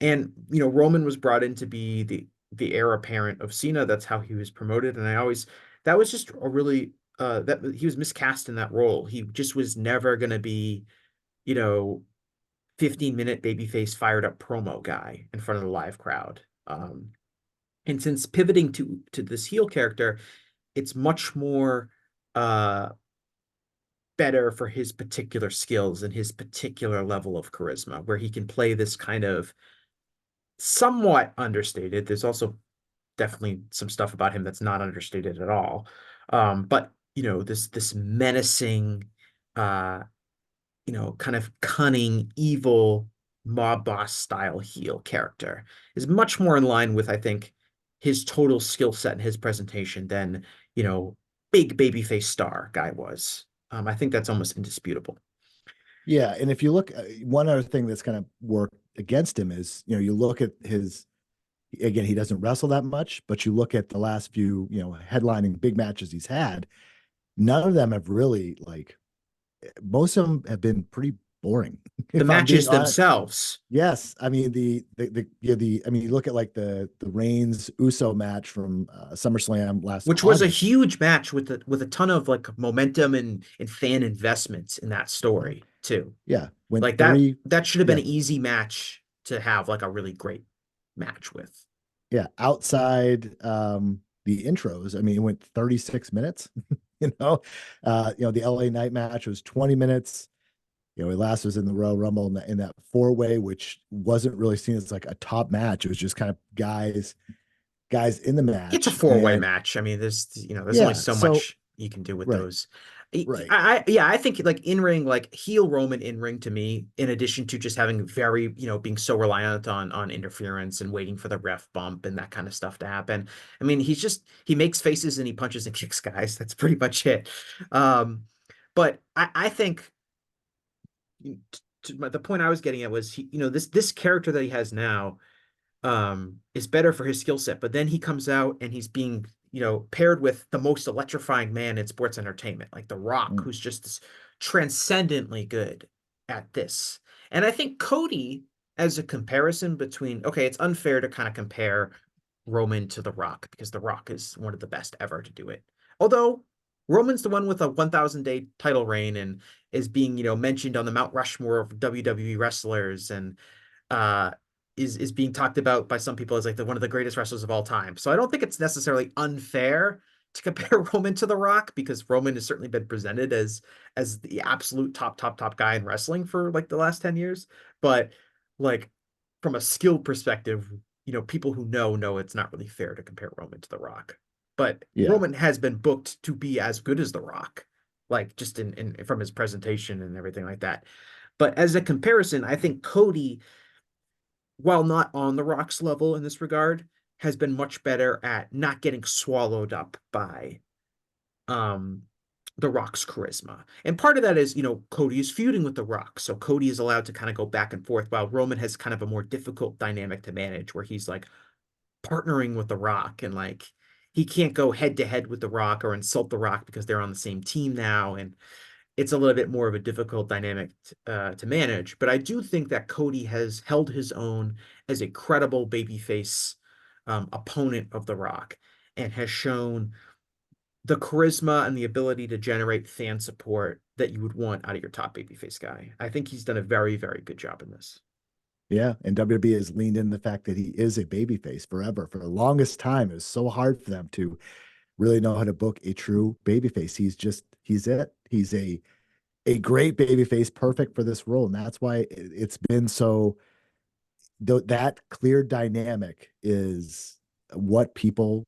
And Roman was brought in to be the heir apparent of Cena. That's how he was promoted. And that was just a really that he was miscast in that role. He just was never gonna be, you know, 15-minute babyface fired up promo guy in front of the live crowd. And since pivoting to this heel character, it's much more uh better for his particular skills and his particular level of charisma, where he can play this kind of somewhat understated. There's also definitely some stuff about him that's not understated at all. But this menacing, uh, kind of cunning, evil mob boss style heel character is much more in line with, I think, his total skill set and his presentation than, you know, big babyface star guy was. I think that's almost indisputable. Yeah, and if you look, one other thing that's kind of worked against him is, you look at his, again, he doesn't wrestle that much, but you look at the last few, headlining big matches he's had, none of them have really like, most of them have been pretty boring. The If I'm being matches honest. themselves, Yes, I mean I mean, you look at like the Reigns Uso match from SummerSlam last which was a August. huge match with a ton of like momentum and fan investments in that Mhm. story too. Yeah, went Like three. that should have been Yeah, an easy match to have like a really great match with. yeah. Outside the intros, I mean, it went 36 minutes. The LA Night match was 20 minutes. Last was in the Royal Rumble in that four-way, which wasn't really seen as like a top match. It was just kind of guys in the It's a match. four-way And match. I mean, there's only yeah, so so much you can do with right, those. right. Yeah, I think like in ring, like heel Roman in ring to me, in addition to just having very, being so reliant on interference and waiting for the ref bump and that kind of stuff to happen. I mean, he makes faces and he punches and kicks guys. That's pretty much it. Um, but I think the point I was getting at was this character that he has now is better for his skill set. But then he comes out and he's being, paired with the most electrifying man in sports entertainment, like The Rock, Mm, who's just transcendently good at this. And I think Cody, as a comparison between, okay, it's unfair to kind of compare Roman to The Rock because The Rock is one of the best ever to do it. Although Roman's the one with a 1,000-day title reign and is being, mentioned on the Mount Rushmore of WWE wrestlers and uh is being talked about by some people as like one of the greatest wrestlers of all time. So I don't think it's necessarily unfair to compare Roman to The Rock because Roman has certainly been presented as the absolute top guy in wrestling for like the last 10 years. But like from a skill perspective, people who know it's not really fair to compare Roman to The Rock. But yeah. Roman has been booked to be as good as The Rock, like just in from his presentation and everything like that. But as a comparison, I think Cody, while not on the Rock's level in this regard, has been much better at not getting swallowed up by um the Rock's charisma. And part of that is, Cody is feuding with the Rock. So Cody is allowed to kind of go back and forth while Roman has kind of a more difficult dynamic to manage where he's like partnering with the Rock and like he can't go head to head with the Rock or insult the Rock because they're on the same team now. And it's a little bit more of a difficult dynamic to manage. But I do think that Cody has held his own as a credible babyface opponent of The Rock and has shown the charisma and the ability to generate fan support that you would want out of your top babyface guy. I think he's done a very, very good job in this. Yeah, and WWE has leaned in the fact that he is a babyface forever. For the longest time, it was so hard for them to really know how to book a true babyface. He's it. He's a great babyface, perfect for this role, and that's why it's been so. That clear dynamic is what people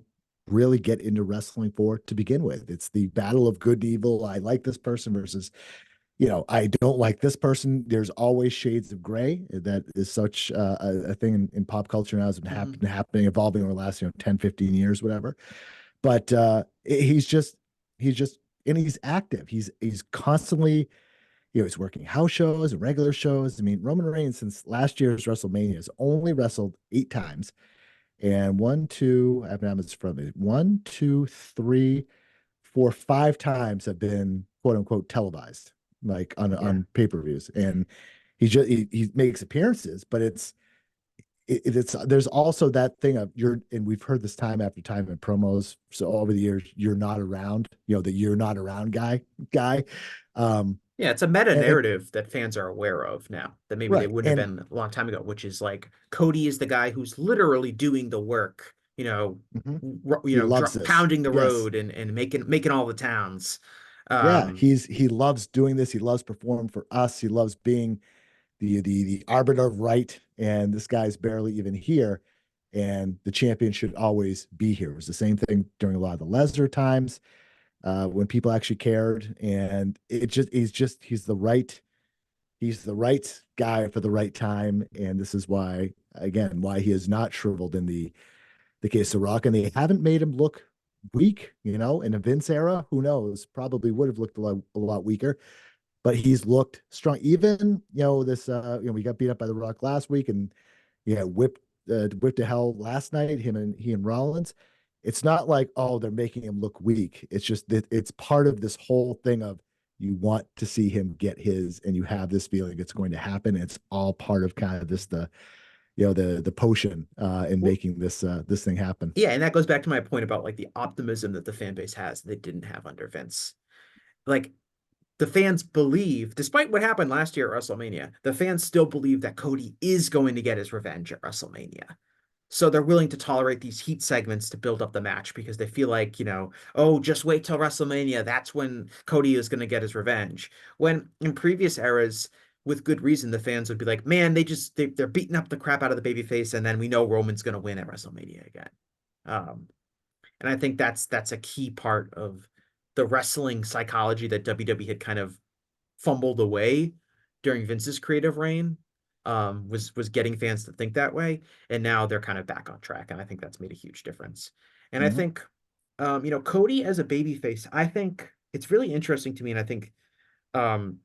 really get into wrestling for to begin with. It's the battle of good and evil. I like this person versus, I don't like this person. There's always shades of gray. That is such a thing in pop culture now, has been Mhm. happening, evolving over the last, 10, 15 years, whatever. But he's just, and he's active. He's constantly, he's working house shows and regular shows. I mean, Roman Reigns, since last year's WrestleMania, has only wrestled 8 times. And one, two, I have numbers from me. One, two, three, four, 5 times have been quote unquote televised, like on Yeah. pay-per-views. And he makes appearances, but it's there's also that thing of and we've heard this time after time in promos. So over the years, you're not around, the you're not around guy. Um, Yeah, it's a meta and narrative that fans are aware of now that maybe they right. wouldn't have And been a long time ago, which is like Cody is the guy who's literally doing the work, mhm, he loves this. pounding the Yes. road and making all the towns. Yeah, Um, he loves doing this. He loves performing for us. He loves being the arbiter of right. And this guy's barely even here. And the champion should always be here. It was the same thing during a lot of the Lesnar times, when people actually cared. And he's the right guy for the right time. And this is why, again, why he is not shriveled in the case of Rock. And they haven't made him look weak, in a Vince era. Who knows? Probably would have looked a lot weaker, but he's looked strong. Even, this, we got beat up by the Rock last week, and yeah, whipped to hell last night. He and Rollins. It's not like, oh, they're making him look weak. It's just that it's part of this whole thing of, you want to see him get his, and you have this feeling it's going to happen. It's all part of kind of this, the potion in well, making this thing happen. yeah, and that goes back to my point about like the optimism that the fan base has that they didn't have under Vince. Like the fans believe, despite what happened last year at WrestleMania, the fans still believe that Cody is going to get his revenge at WrestleMania. So they're willing to tolerate these heat segments to build up the match because they feel like, oh, just wait till WrestleMania. That's when Cody is going to get his revenge. When in previous eras, with good reason, the fans would be like, man, they're beating up the crap out of the babyface, and then we know Roman's going to win at WrestleMania again. Um, and I think that's a key part of the wrestling psychology that WWE had kind of fumbled away during Vince's creative reign. Was getting fans to think that way, and now they're kind of back on track, and I think that's made a huge difference. And I Mhm. think, Cody as a babyface, I think it's really interesting to me, and I think um,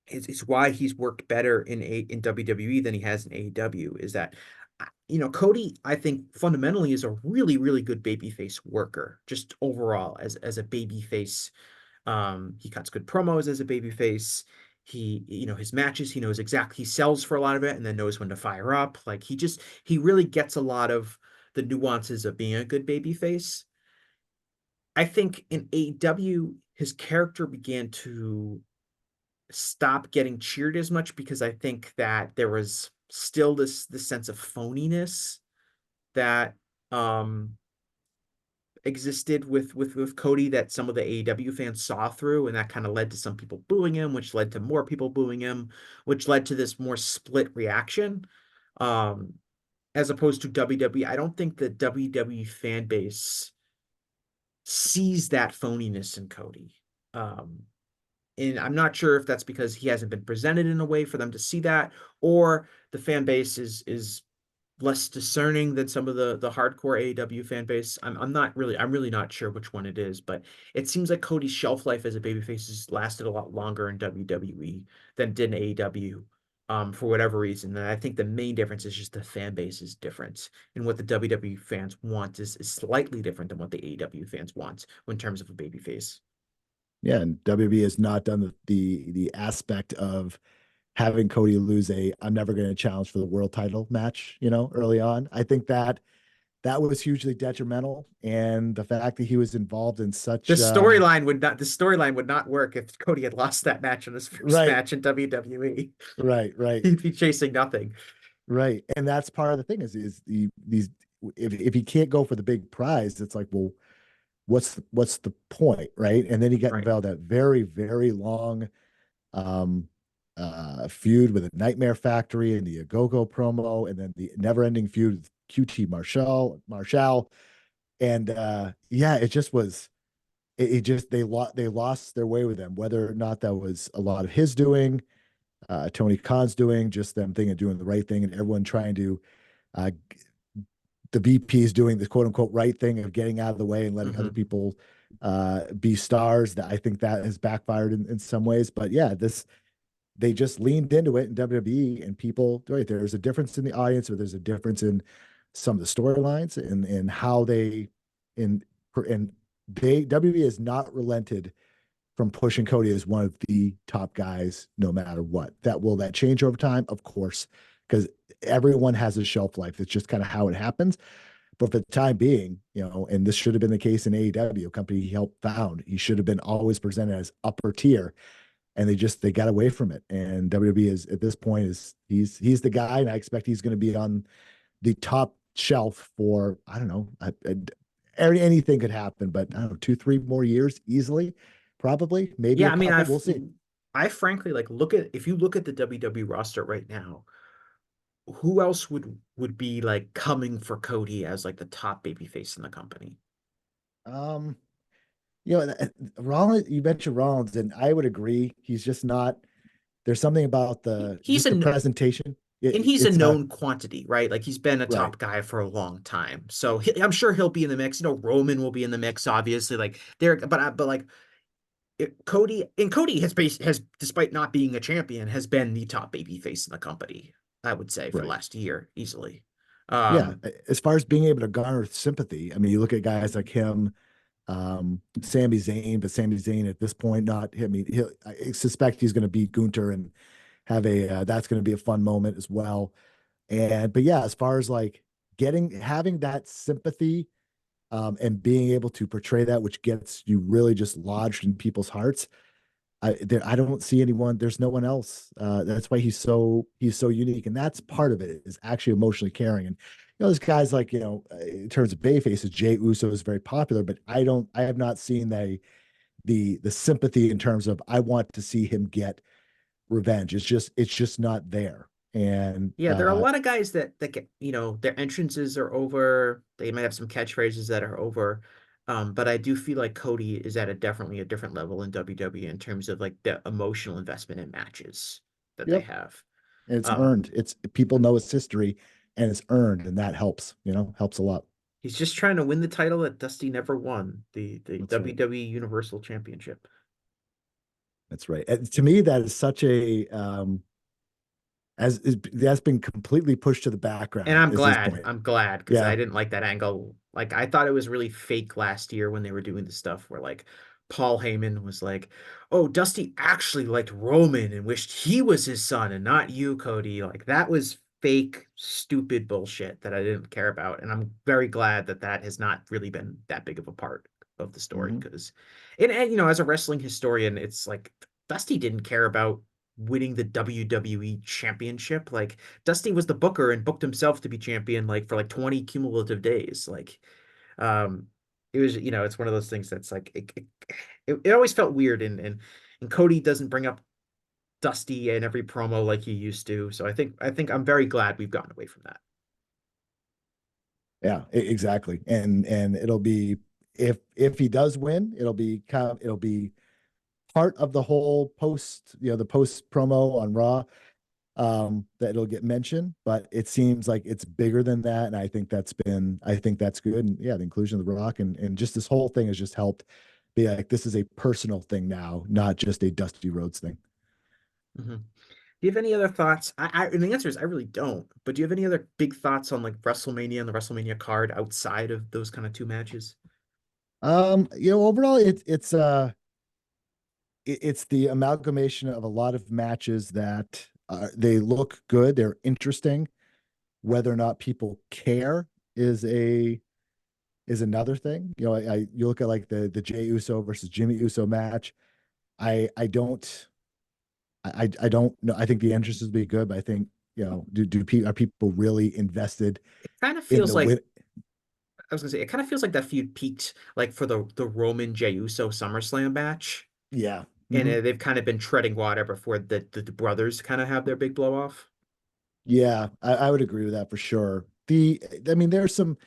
it's why he's worked better in WWE than he has in AEW. Is that Cody, I think fundamentally is a really, really good babyface worker, just overall as a babyface. He cuts good promos as a babyface. His matches, he knows exactly, he sells for a lot of it and then knows when to fire up. Like he really gets a lot of the nuances of being a good babyface. I think in AEW, his character began to stop getting cheered as much because I think that there was still this sense of phoniness that um existed with Cody that some of the AEW fans saw through, and that kind of led to some people booing him, which led to more people booing him, which led to this more split reaction. Um, as opposed to WWE, I don't think the WWE fan base sees that phoniness in Cody. Um, and I'm not sure if that's because he hasn't been presented in a way for them to see that, or the fan base is less discerning than some of the hardcore AEW fan base. I'm really not sure which one it is, but it seems like Cody's shelf life as a babyface has lasted a lot longer in WWE than it did in AEW. For whatever reason. And I think the main difference is just the fan base is different. And what the WWE fans want is slightly different than what the AEW fans want in terms of a babyface. Yeah, and WB has not done the aspect of having Cody lose a I'm never going to challenge for the world title match, early on. I think that that was hugely detrimental. And the fact that he was involved in The such storyline would not work if Cody had lost that match in his first right, match in WWE. right, He'd be chasing nothing. right. And that's part of the thing is these if he can't go for the big prize, it's like, well, what's the point, right? And then he got Right. involved that very, very long um feud with the Nightmare Factory and the Agogo promo, and then the never-ending feud with QT Marshall. And yeah, it just was it just they lost their way with them, whether or not that was a lot of his doing, Tony Khan's doing, just them thinking of doing the right thing, and everyone trying to uh the VPs doing the quote unquote right thing of getting out of the way and letting other Hmm. people be stars. That I think that has backfired in some ways. But yeah, this they just leaned into it in WWE, and people, right, there's a difference in the audience, or there's a difference in some of the storylines and how they in and they WWE has not relented from pushing Cody as one of the top guys no matter what. That change over time? Of course, because everyone has a shelf life. It's just kind of how it happens. But for the time being, and this should have been the case in AEW, a company he helped found, he should have been always presented as upper tier, and they got away from it. And WWE is at this point is he's the guy, and I expect he's going to be on the top shelf for I don't know, anything could happen, but I don't know, 2-3 more years easily, probably maybe Yeah, a I mean, couple. We'll see. I frankly like look at if you look at the WWE roster right now, who else would be like coming for Cody as like the top babyface in the company? Um, Rollins, you mentioned Rollins, and I would agree. He's just not. There's something about He, the he's just the a presentation. and he's a It's not known quantity, right? Like he's been a right. top guy for a long time, so I'm sure he'll be in the mix. Roman will be in the mix, obviously. Like there, but like Cody has despite not being a champion, has been the top babyface in the company. I would say for the Right. last year easily. Yeah. Um, As far as being able to garner sympathy, I mean, you look at guys like him, Sami Zayn, but Sami Zayn at this point, not, I mean, I suspect he's going to beat Gunter and have that's going to be a fun moment as well. But yeah, as far as like having that sympathy, and being able to portray that, which gets you really just lodged in people's hearts, I don't see anyone. There's no one else. That's why he's so unique, and that's part of it is actually emotionally caring. And there's guys like in terms of bay faces, Jay Uso is very popular, but I have not seen the sympathy in terms of I want to see him get revenge. It's just not there. And Yeah, there are a lot of guys that get, their entrances are over. They might have some catchphrases that are over. But I do feel like Cody is at definitely a different level in WWE in terms of like the emotional investment in matches that they yep, have. and it's Um, earned. It's people know his history, and it's earned, and that helps. Helps a lot. he's just trying to win the title that Dusty never won, the That's right. WWE Universal Championship. That's right. And to me, that is such a that's been completely pushed to the And background I'm at this glad. point. I'm glad because Yeah. I didn't like that angle. Like I thought it was really fake last year when they were doing the stuff where like Paul Heyman was like, "Oh, Dusty actually liked Roman and wished he was his son and not you, Cody." Like that was fake, stupid bullshit that I didn't care about. And I'm very glad that that has not really been that big of a part of the story Hmm. because and as a wrestling historian, it's like Dusty didn't care about winning the WWE championship. Like Dusty was the booker and booked himself to be champion like for like 20 cumulative days. Like um it was, it's one of those things that's like it always felt weird and Cody doesn't bring up Dusty in every promo like he used to. So I think I'm very glad we've gotten away from that. Yeah, exactly. And it'll be if he does win, it'll be part of the whole the post promo on Raw, that it'll get mentioned, but it seems like it's bigger than that. And I think that's good. And yeah, the inclusion of The Rock and just this whole thing has just helped be like, this is a personal thing now, not just a Dusty Rhodes thing. Mhm. Do you have any other thoughts? And the answer is I really don't. But do you have any other big thoughts on like WrestleMania and the WrestleMania card outside of those kind of two matches? Overall, it's the amalgamation of a lot of matches that they look good, they're interesting, whether or not people care. is a is another thing. You know, you look at like the Jey Uso versus Jimmy Uso match. I don't I don't know. I think the interest would be good, but I think, you know, are people really invested It kind of in feels the like win? I was gonna say it kind of feels like that feud peaked like for the Roman Jey Uso SummerSlam match, Yeah. and Hmm. they've kind of been treading water before the brothers kind of have their big blow off. Yeah, I would agree with that for sure. I mean, there's some,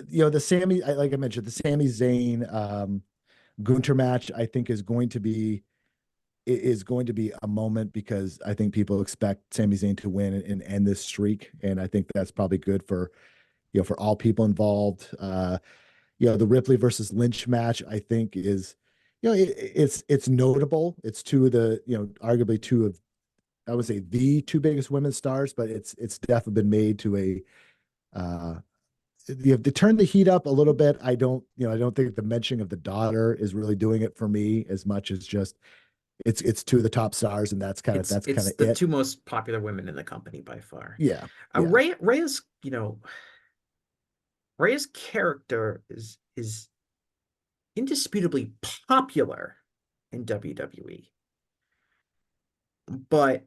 you know, the Sammy, like I mentioned, the Sami Zayn Gunter match, I think is going to be a moment because I think people expect Sami Zayn to win and end this streak, and I think that's probably good for, you know, for all people involved. You know, the Ripley versus Lynch match, I think is, you know, it's notable. It's two of the, you know, arguably two of, I would say, the two biggest women's stars, but it's definitely been made to a, uh you have to turn the heat up a little bit. I don't, you know, I don't think the mentioning of the daughter is really doing it for me as much as just it's two of the top stars, and that's kind It's of the it. two most popular women in the company by far. Yeah, yeah. Rhea's, Rhea's character is indisputably popular in WWE, but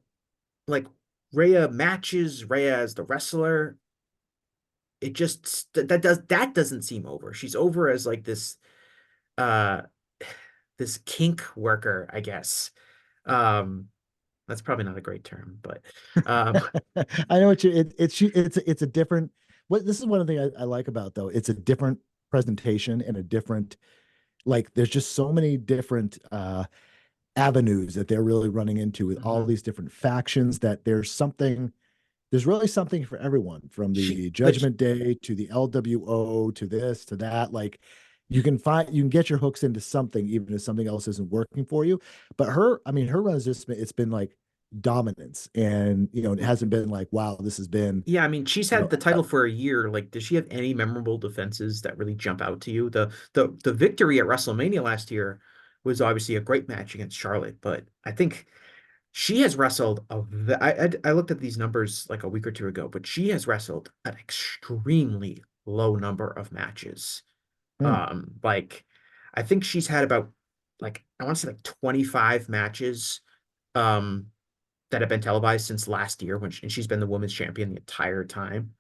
like Rhea matches, Rhea as the wrestler, it just that doesn't seem over. She's over as like uh this kink worker, I guess. Um that's probably not a great term, but um I know what you it's a different, what this is one of the things I like about, though, it's a different presentation and a different, like, there's just so many different avenues that they're really running into with all mhm. these different factions, that there's really something for everyone, from she the but Judgment Day to the LWO to this to that. Like, you can get your hooks into something even if something else isn't working for you. But I mean, her run has just been, it's been like dominance, and, you know, it hasn't been like, wow, this has been, Yeah, I mean, she's you had know, the title for a year. Like, does she have any memorable defenses that really jump out to you? The victory at WrestleMania last year was obviously a great match against Charlotte, but I think she has wrestled I looked at these numbers like a week or two ago, but she has wrestled an extremely low number of matches. hmm, Like I think she's had about like I want to say like 25 matches um that have been televised since last year and she's been the women's champion the entire time.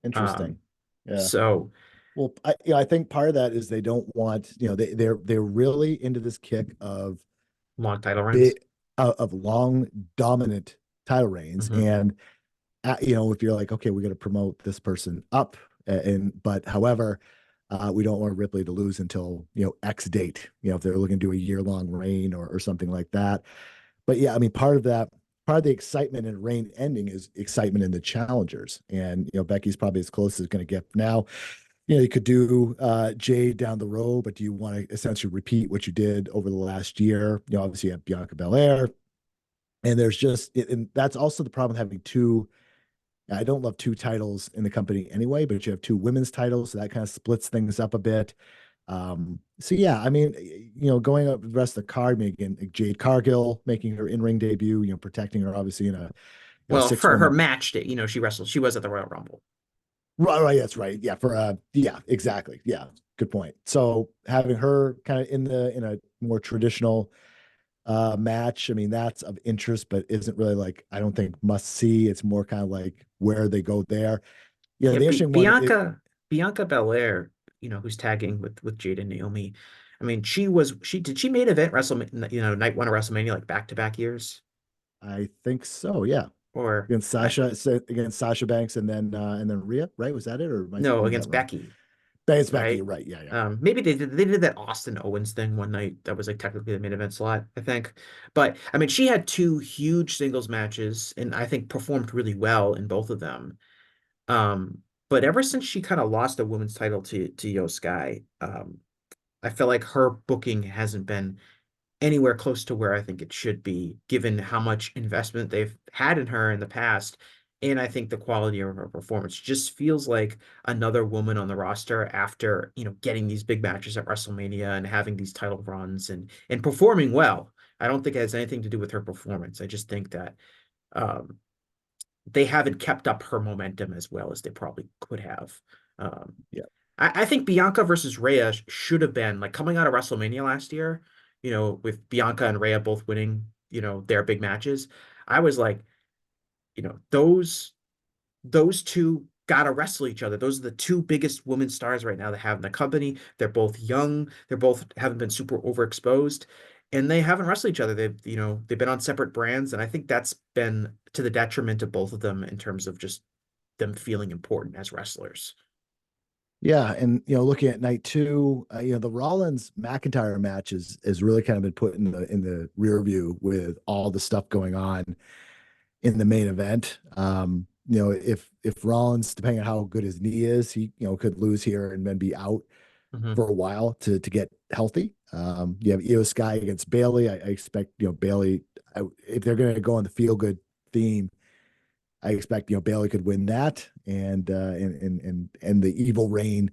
interesting. Um, Yeah. so Well, you know, I think part of that is they don't want, you know, they're really into this kick of long title runs. big, of long dominant title reigns. Hmm. And you know, if you're like, okay, we're going to promote this person up, and but however, we don't want Ripley to lose until, you know, X date. You know, if they're looking to do a year-long reign or something like that. But yeah, I mean, part of the excitement in reign ending is excitement in the challengers, and, you know, Becky's probably as close as it's going to get now. You know, you could do Jade down the road, but do you want to essentially repeat what you did over the last year? You know, obviously you have Bianca Belair, and there's just, and that's also the problem with having two. I don't love two titles in the company anyway, but you have two women's titles, so that kind of splits things up a bit. So yeah, I mean, you know, going up the rest of the card, again, Jade Cargill making her in-ring debut, you know, protecting her obviously in a, Well, six for her woman. match that, she wrestled, she was at the Royal Rumble. Right, right, that's right. Yeah, for yeah, exactly. Yeah, good point. So having her kind of in a more traditional match, I mean, that's of interest, but isn't really, like, I don't think must see. It's more kind of like where they go there. Yeah, Yeah, the interesting one, Bianca Belair, who's tagging with Jade and Naomi. I mean, she made event WrestleMania, night one of WrestleMania like back to back years, I think so. Yeah, or against I Against Sasha Banks, and then Rhea, right? Was that it, or am I no getting that against wrong? Becky, It's Becky, right? right? Yeah, yeah. Maybe they did that Austin Owens thing one night. That was like technically the main event slot, I think. But I mean, she had two huge singles matches, and I think performed really well in both of them. Um, but ever since she kind of lost the women's title to Io Sky, I feel like her booking hasn't been anywhere close to where I think it should be, given how much investment they've had in her in the past. And I think the quality of her performance just feels like another woman on the roster after, getting these big matches at WrestleMania and having these title runs and performing well. I don't think it has anything to do with her performance. I just think that um, they haven't kept up her momentum as well as they probably could have. Um, Yeah. I think Bianca versus Rhea should have been like coming out of WrestleMania last year, with Bianca and Rhea both winning, their big matches. I was like, those two gotta wrestle each other. Those are the two biggest women stars right now they have in the company. They're both young. They're both haven't been super overexposed, and they haven't wrestled each other. They've been on separate brands, and I think that's been to the detriment of both of them in terms of just them feeling important as wrestlers. Yeah, and looking at night two, the Rollins McIntyre match is really kind of been put in the rear view with all the stuff going on in the main event. If Rollins, depending on how good his knee is, he could lose here and then be out Hmm. for a while to get healthy. You have Io Sky against Bailey. I expect Bailey. If they're going to go on the feel good theme, I expect Bailey could win that and the evil reign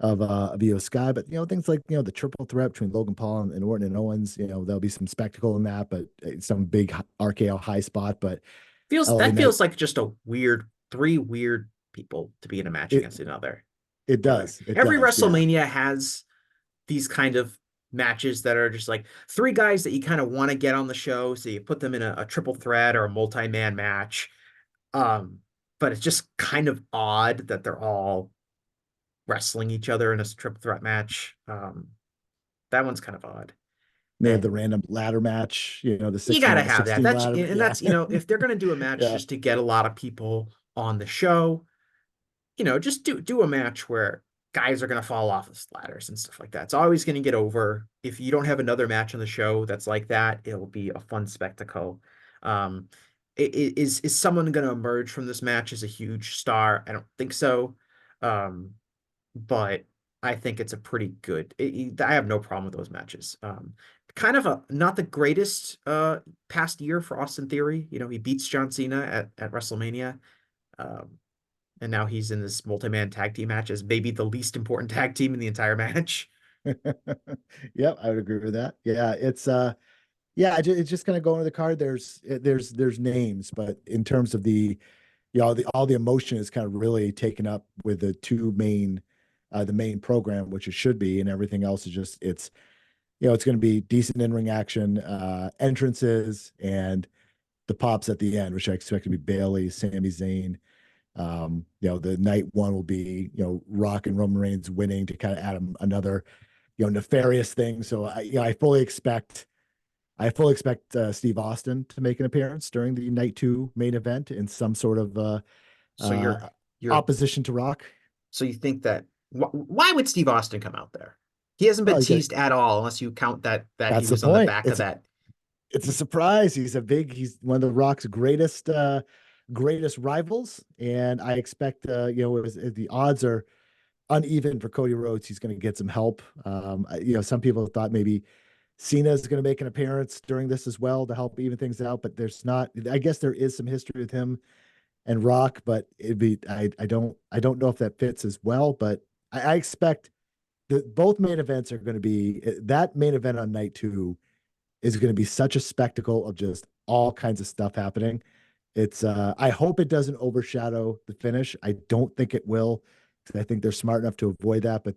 of Io Sky. But things like the triple threat between Logan Paul and Orton and Owens. There'll be some spectacle in that, but some big RKO high spot. But Feels LA that Knight, feels like just a weird three weird people to be in a match it against another. it does, it Every does, yeah. WrestleMania has these kind of matches that are just like three guys that you kind of want to get on the show, so you put them in a triple threat or a multi-man match. Um, but it's just kind of odd that they're all wrestling each other in a triple threat match. That one's kind of odd. They have And the random ladder match, the you 16 gotta on have that. 16 ladder. And Yeah. that's, if they're gonna do a match Yeah. just to get a lot of people on the show, just do a match where guys are gonna fall off the ladders and stuff like that. It's always gonna get over. If you don't have another match on the show that's like that, it'll be a fun spectacle. Um, is someone gonna emerge from this match as a huge star? I don't think so. Um, but I think it's a pretty good. I have no problem with those matches. Kind of a not the greatest past year for Austin Theory. He beats John Cena at WrestleMania. Um, and now he's in this multi-man tag team match as maybe the least important tag team in the entire match. Yep, I would agree with that. Yeah, it's just kind of going to the card. There's names, but in terms of all the emotion is kind of really taken up with the main program, which it should be, and everything else is just it's going to be decent in-ring action, entrances, and the pops at the end, which I expect to be Bailey, Sami Zayn. The night one will be Rock and Roman Reigns winning to kind of add another nefarious thing. So I fully expect Steve Austin to make an appearance during the night two main event in some sort of So uh, you're opposition to Rock. so you think that why would Steve Austin come out there? He hasn't been Well, teased at all, unless you count that he that's the was on the point. back of It's a surprise. He's one of the Rock's greatest rivals, and I expect as the odds are uneven for Cody Rhodes, he's going to get some help. Some people thought maybe Cena is going to make an appearance during this as well to help even things out, but there's not. I guess there is some history with him and Rock, but I don't know if that fits as well. But I expect that both main events are going to be that main event on night two is going to be such a spectacle of just all kinds of stuff happening. I hope it doesn't overshadow the finish. I don't think it will, because I think they're smart enough to avoid that. But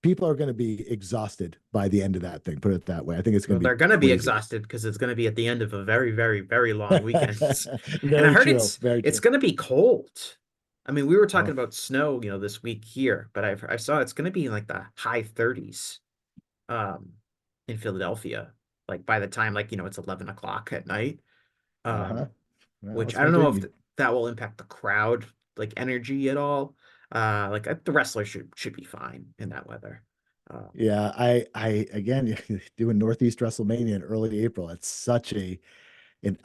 people are going to be exhausted by the end of that thing. Put it that way. I think it's going Well, to be they're going to be crazy. exhausted because it's going to be at the end of a very, very, very long weekend. And I Very heard true. it's Very it's true. going to be cold. I mean, we were talking Oh, about snow, this week here, but I saw it's going to be in like the high 30s um in Philadelphia, like by the time like it's 11 o'clock at night. uh-huh. Um, Well, which it's I don't know winter. if that will impact the crowd like energy at all. The wrestlers should be fine in that weather. Um, Yeah, I again doing Northeast WrestleMania in early April. It's such an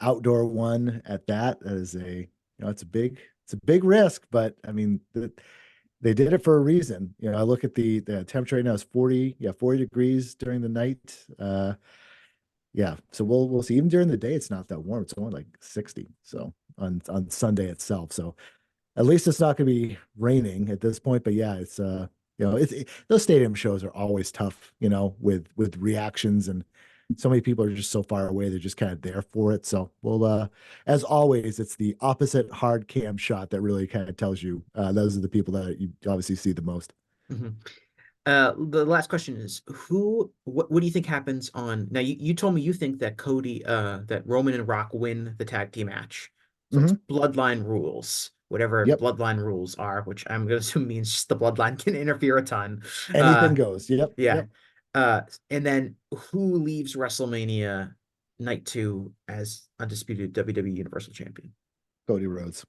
outdoor one at that. That is it's a big risk, but I mean they did it for a reason. I look at the temperature right now is 40 degrees during the night. Yeah, so we'll see. Even during the day, it's not that warm. It's only like 60. So on Sunday itself. So at least it's not going to be raining at this point. But yeah, those stadium shows are always tough. With reactions and so many people are just so far away, they're just kind of there for it. So we'll as always, it's the opposite hard cam shot that really kind of tells you those are the people that you obviously see the most. Mhm. The last question is what do you think happens on now you told me you think that that Roman and Rock win the tag team match. So it's Hmm. bloodline rules, whatever Yep. bloodline rules are, which I'm gonna assume means just the bloodline can interfere a ton. Anything Uh goes. Yep. yeah. Yep. And then who leaves WrestleMania night two as undisputed WWE Universal Champion? Cody Rhodes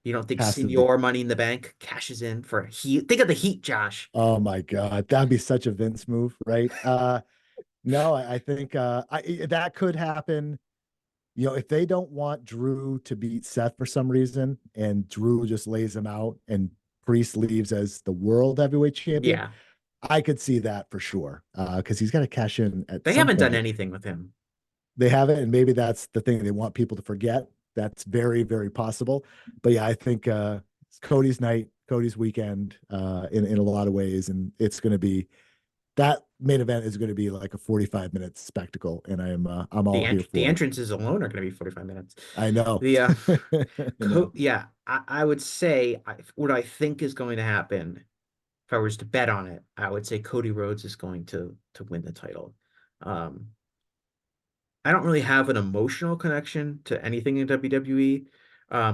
You don't think has to be. Senior Money in the Bank cashes in for heat? Think of the heat, Josh. Oh my God, that'd be such a Vince move, right? No, I think that could happen. You know, if they don't want Drew to beat Seth for some reason, and Drew just lays him out, and Priest leaves as the world heavyweight champion, Yeah. I could see that for sure. Because he's got to cash in at They some haven't done point. anything with him. They haven't, and maybe that's the thing they want people to forget. That's very, very possible. But yeah, I think it's Cody's night, Cody's weekend, in a lot of ways, and it's going to be that main event is going to be like a 45-minute spectacle, and I'm all here The for it. entrances alone are going to be 45 minutes. I know. The I know. yeah, I would say what I think is going to happen if I was to bet on it, I would say Cody Rhodes is going to win the title. Um, I don't really have an emotional connection to anything in WWE.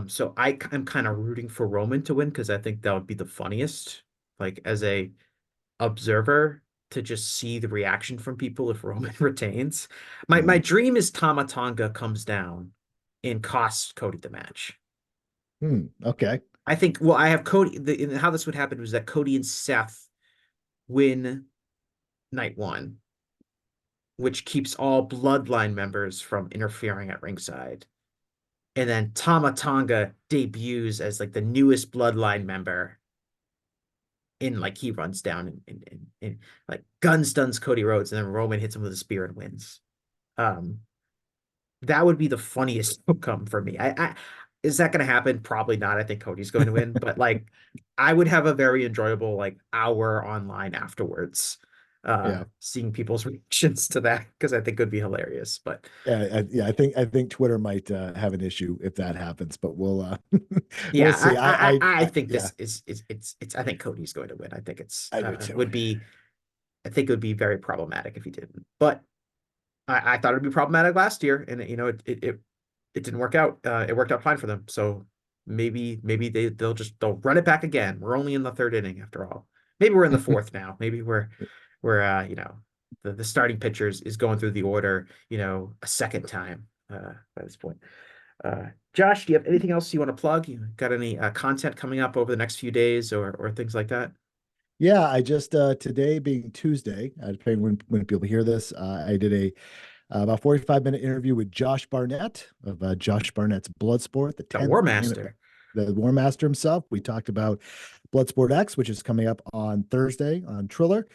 So I'm kind of rooting for Roman to win because I think that would be the funniest, like as a observer to just see the reaction from people if Roman retains. My Mm. dream is Tama Tonga comes down and costs Cody the match. Okay. I think well, I have Cody how this would happen was that Cody and Seth win night one, which keeps all bloodline members from interfering at ringside. And then Tama Tonga debuts as like the newest bloodline member in like he runs down and like gun stuns Cody Rhodes, and then Roman hits him with a spear and wins. Um, that would be the funniest outcome for me. I is that going to happen? Probably not. I think Cody's going to win, but like I would have a very enjoyable like hour online afterwards, Yeah. seeing people's reactions to that because I think it would be hilarious. But Yeah. I think Twitter might have an issue if that happens, but we'll we'll yeah, see. I think Yeah, this is it's I think Cody's going to win. I think it's I do too. would be I think it would be very problematic if he didn't. But I thought it'd be problematic last year, and it didn't work out. It worked out fine for them. So maybe they'll run it back again. We're only in the third inning after all. Maybe we're in the fourth now. Maybe we're the starting pitchers is going through the order a second time by this point. Josh, do you have anything else you want to plug? You got any content coming up over the next few days or things like that? Yeah, I just today being Tuesday, depending when people hear this, I did a about 45-minute interview with Josh Barnett of Josh Barnett's Bloodsport, the The War 10th, Master. the War Master himself. We talked about Bloodsport X, which is coming up on Thursday on Triller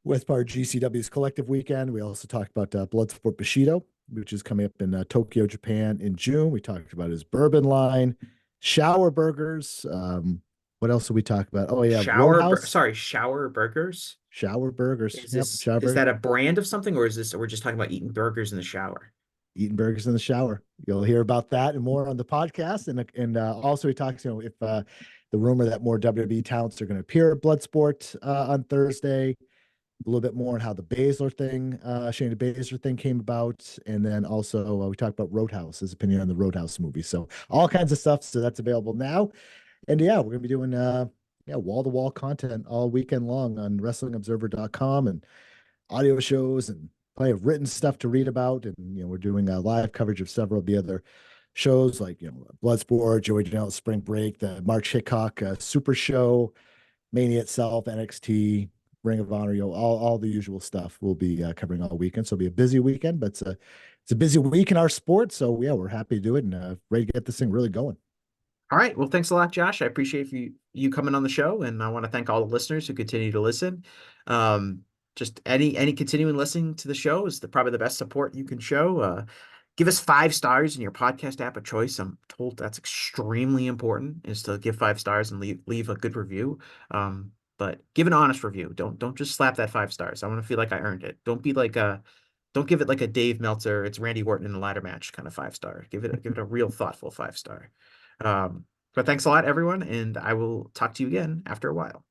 with part of GCW's Collective Weekend. We also talked about Bloodsport Bushido, which is coming up in Tokyo, Japan in June. We talked about his bourbon line, shower burgers. What else did we talk about? Oh yeah, Roadhouse, Shower burgers. shower burgers. Yep, shower Is burgers. that a brand of something, or is this we're just talking about eating burgers in the shower? Eating burgers in the shower. You'll hear about that and more on the podcast. And also he talks, if the rumor that more WWE talents are going to appear at Bloodsport on Thursday, a little bit more on how the Baszler thing, Shayna Baszler thing came about, and then also we talked about Roadhouse, his opinion on the Roadhouse movie. So all kinds of stuff. So that's available now. And yeah, we're gonna be doing wall to wall content all weekend long on WrestlingObserver.com and audio shows and plenty of written stuff to read about. And we're doing live coverage of several of the other shows like Bloodsport, Joey Janela's Spring Break, the Mark Hickok Super Show, Mania itself, NXT, Ring of Honor, all the usual stuff we'll be covering all weekend. So it'll be a busy weekend, but it's a busy week in our sport. So yeah, we're happy to do it and ready to get this thing really going. All right. Well, thanks a lot, Josh. I appreciate you coming on the show, and I want to thank all the listeners who continue to listen. Um, just any continuing listening to the show is probably the best support you can show. Give us 5 stars in your podcast app of choice. I'm told that's extremely important is to give 5 stars and leave a good review. But give an honest review. Don't just slap that 5 stars. I want to feel like I earned it. Don't be like Don't give it like a Dave Meltzer, it's Randy Orton in a ladder match kind of 5 star. Give it a real thoughtful 5 star. But thanks a lot, everyone, and I will talk to you again after a while.